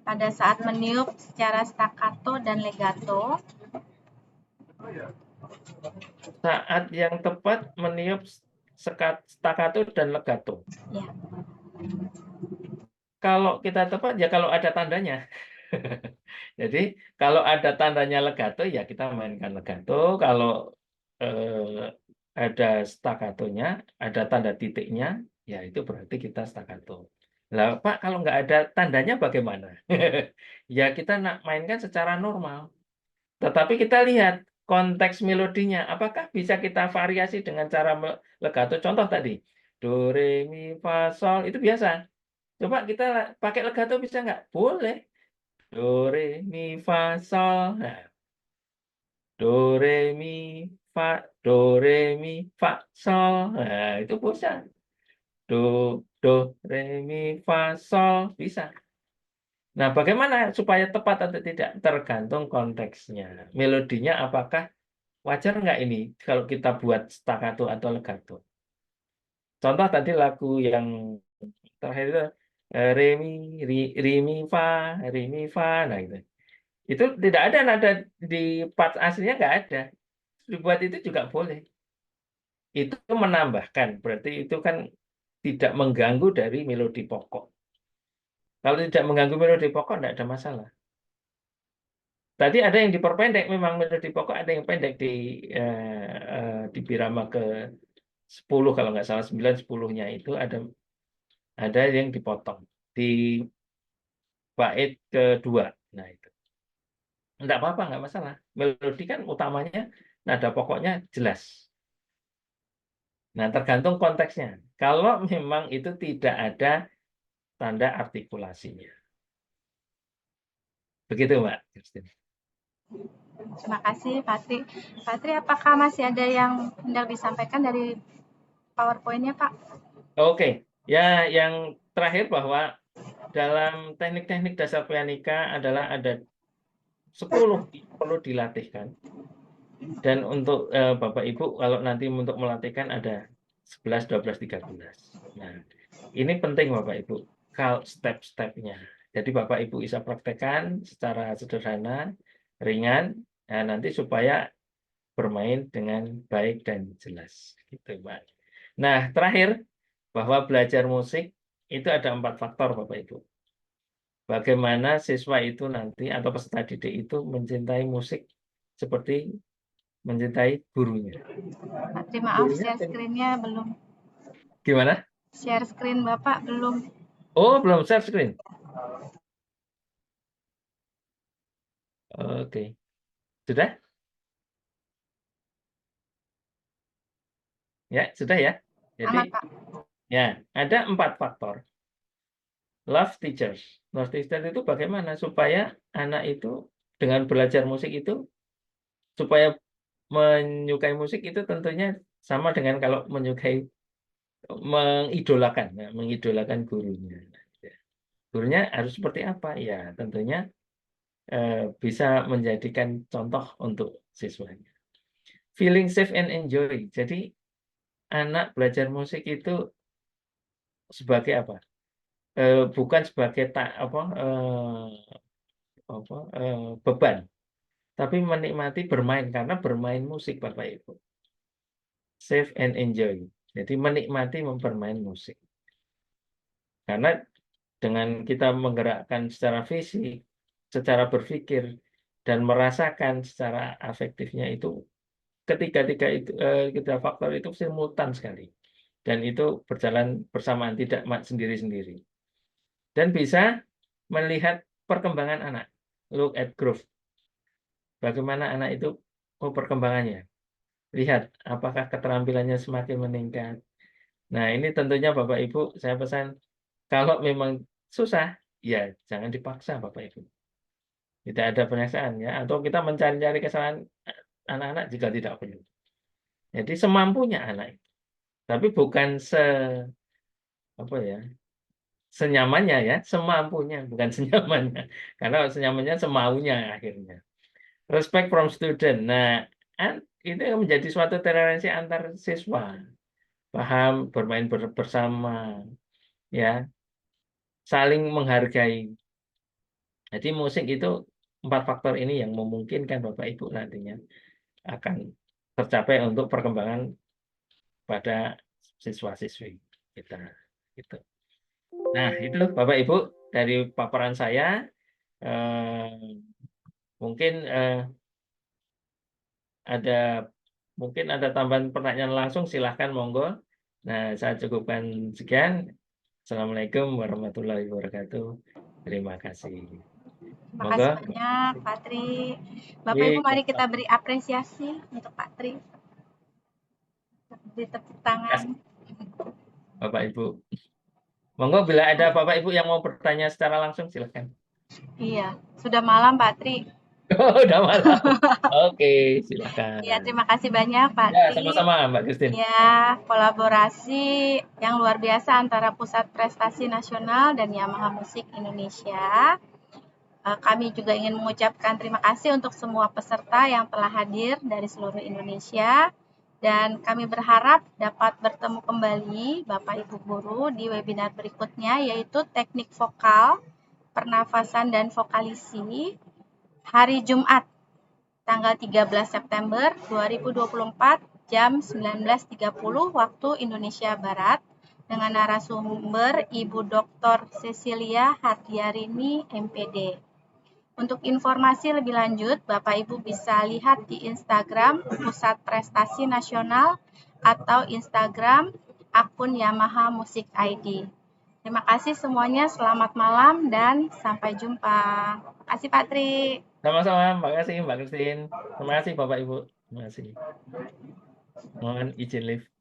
pada saat meniup secara staccato dan legato? Saat yang tepat meniup staccato dan legato. Ya, Kalau kita tepat ya kalau ada tandanya. Jadi kalau ada tandanya legato ya kita mainkan legato. Kalau ada staccatonya, ada tanda titiknya, ya itu berarti kita staccato. Lah Pak, kalau nggak ada tandanya bagaimana? Ya kita mainkan secara normal. Tetapi kita lihat konteks melodinya, apakah bisa kita variasi dengan cara legato? Contoh tadi, do, re, mi, fa, sol, itu biasa. Coba kita pakai legato bisa nggak? Boleh. Do, re, mi, fa, sol. Nah, do, re, mi, fa, do, re, mi, fa, sol. Nah, itu bisa. Do, re, mi, fa, sol. Bisa. Nah, bagaimana supaya tepat atau tidak? Tergantung konteksnya. Melodinya apakah wajar nggak ini kalau kita buat staccato atau legato? Contoh tadi lagu yang terakhir itu re mi re mi fa, nah itu. Itu tidak ada nada di part aslinya, nggak ada. Dibuat itu juga boleh. Itu menambahkan, berarti itu kan tidak mengganggu dari melodi pokok. Kalau tidak mengganggu melodi pokok, tidak ada masalah. Tadi ada yang diperpendek, memang melodi pokok ada yang pendek di birama ke 10 kalau nggak salah 9 10-nya itu ada yang dipotong di bait kedua. Nah itu enggak apa-apa, nggak masalah. Melodi kan utamanya nada pokoknya jelas. Nah tergantung konteksnya. Kalau memang itu tidak ada tanda artikulasinya. Begitu Mbak Christine. terima kasih Pak Tri. Pak Tri, apakah masih ada yang hendak disampaikan dari PowerPoint-nya Pak? Oke, ya yang terakhir bahwa dalam teknik-teknik dasar pianika adalah ada 10 perlu dilatihkan. Dan untuk Bapak Ibu kalau nanti untuk melatihkan ada 11, 12, 13. Nah, ini penting Bapak Ibu, kalau step-stepnya. Jadi Bapak Ibu bisa praktekkan secara sederhana, ringan, nah, nanti supaya bermain dengan baik dan jelas. Gitu, Pak. Nah, terakhir, bahwa belajar musik itu ada 4 faktor Bapak Ibu. Bagaimana siswa itu nanti atau peserta didik itu mencintai musik seperti mencintai gurunya. Pak Tri, maaf, share screen-nya belum. Gimana? Share screen Bapak belum. Oh, belum share screen. Oke. Sudah? Ya, sudah ya. Jadi, Aman Pak. ya, ada 4 faktor. Love teachers. Love teachers itu bagaimana supaya anak itu dengan belajar musik itu, supaya menyukai musik itu tentunya sama dengan kalau mengidolakan, ya, mengidolakan gurunya. Gurunya harus seperti apa? Ya, tentunya bisa menjadikan contoh untuk siswanya. Feeling safe and enjoy. Jadi anak belajar musik itu sebagai apa? Bukan sebagai beban, tapi menikmati bermain karena bermain musik Bapak Ibu. Save and enjoy. Jadi menikmati mempermain musik. Karena dengan kita menggerakkan secara fisik, secara berpikir, dan merasakan secara afektifnya itu, ketiga-tiga itu, ketiga faktor itu simultan sekali. Dan itu berjalan bersamaan, tidak sendiri-sendiri. Dan bisa melihat perkembangan anak. Look at growth. Bagaimana anak itu perkembangannya. Lihat apakah keterampilannya semakin meningkat. Nah, ini tentunya Bapak Ibu, saya pesan, kalau memang susah, ya jangan dipaksa Bapak Ibu. Tidak ada penyiksaan ya, atau kita mencari-cari kesalahan anak-anak jika tidak perlu. Jadi semampunya anak itu. Tapi bukan senyamannya ya, semampunya, bukan senyamannya. Karena senyamannya semaunya akhirnya. Respect from student. Nah, itu menjadi suatu toleransi antar siswa. Paham, bermain bersama, ya, saling menghargai. Jadi musik itu 4 faktor ini yang memungkinkan Bapak Ibu nantinya akan tercapai untuk perkembangan pada siswa-siswi kita. Gitu. Nah, itu Bapak Ibu dari paparan saya. Mungkin ada tambahan pertanyaan langsung, silahkan monggo. Nah, saya cukupkan sekian. Assalamualaikum warahmatullahi wabarakatuh. Terima kasih. Terima Monggo. kasih banyak, Pak Tri. Bapak Ibu, mari kita beri apresiasi untuk Pak Tri. Beri tepuk tangan. Bapak Ibu. Monggo, bila ada Bapak Ibu yang mau bertanya secara langsung, silahkan. Iya, sudah malam, Pak Tri. Oh, udah malam. Oke, silakan. Iya, terima kasih banyak, Pak Ya, Tri. sama-sama, Mbak Christine. Ya, kolaborasi yang luar biasa antara Pusat Prestasi Nasional dan Yamaha Musik Indonesia. Kami juga ingin mengucapkan terima kasih untuk semua peserta yang telah hadir dari seluruh Indonesia. Dan kami berharap dapat bertemu kembali Bapak Ibu Guru di webinar berikutnya, yaitu teknik vokal, pernafasan dan vokalisi, hari Jumat, tanggal 13 September 2024, jam 19.30 waktu Indonesia Barat, dengan narasumber Ibu Dr. Cecilia Hardiarini, MPD. Untuk informasi lebih lanjut, Bapak Ibu bisa lihat di Instagram Pusat Prestasi Nasional atau Instagram akun Yamaha Musik ID. Terima kasih semuanya, selamat malam dan sampai jumpa. Terima kasih Pak Tri. Sama-sama, terima kasih Mbak Christine. Terima kasih Bapak Ibu. Terima kasih. Mohon izin live.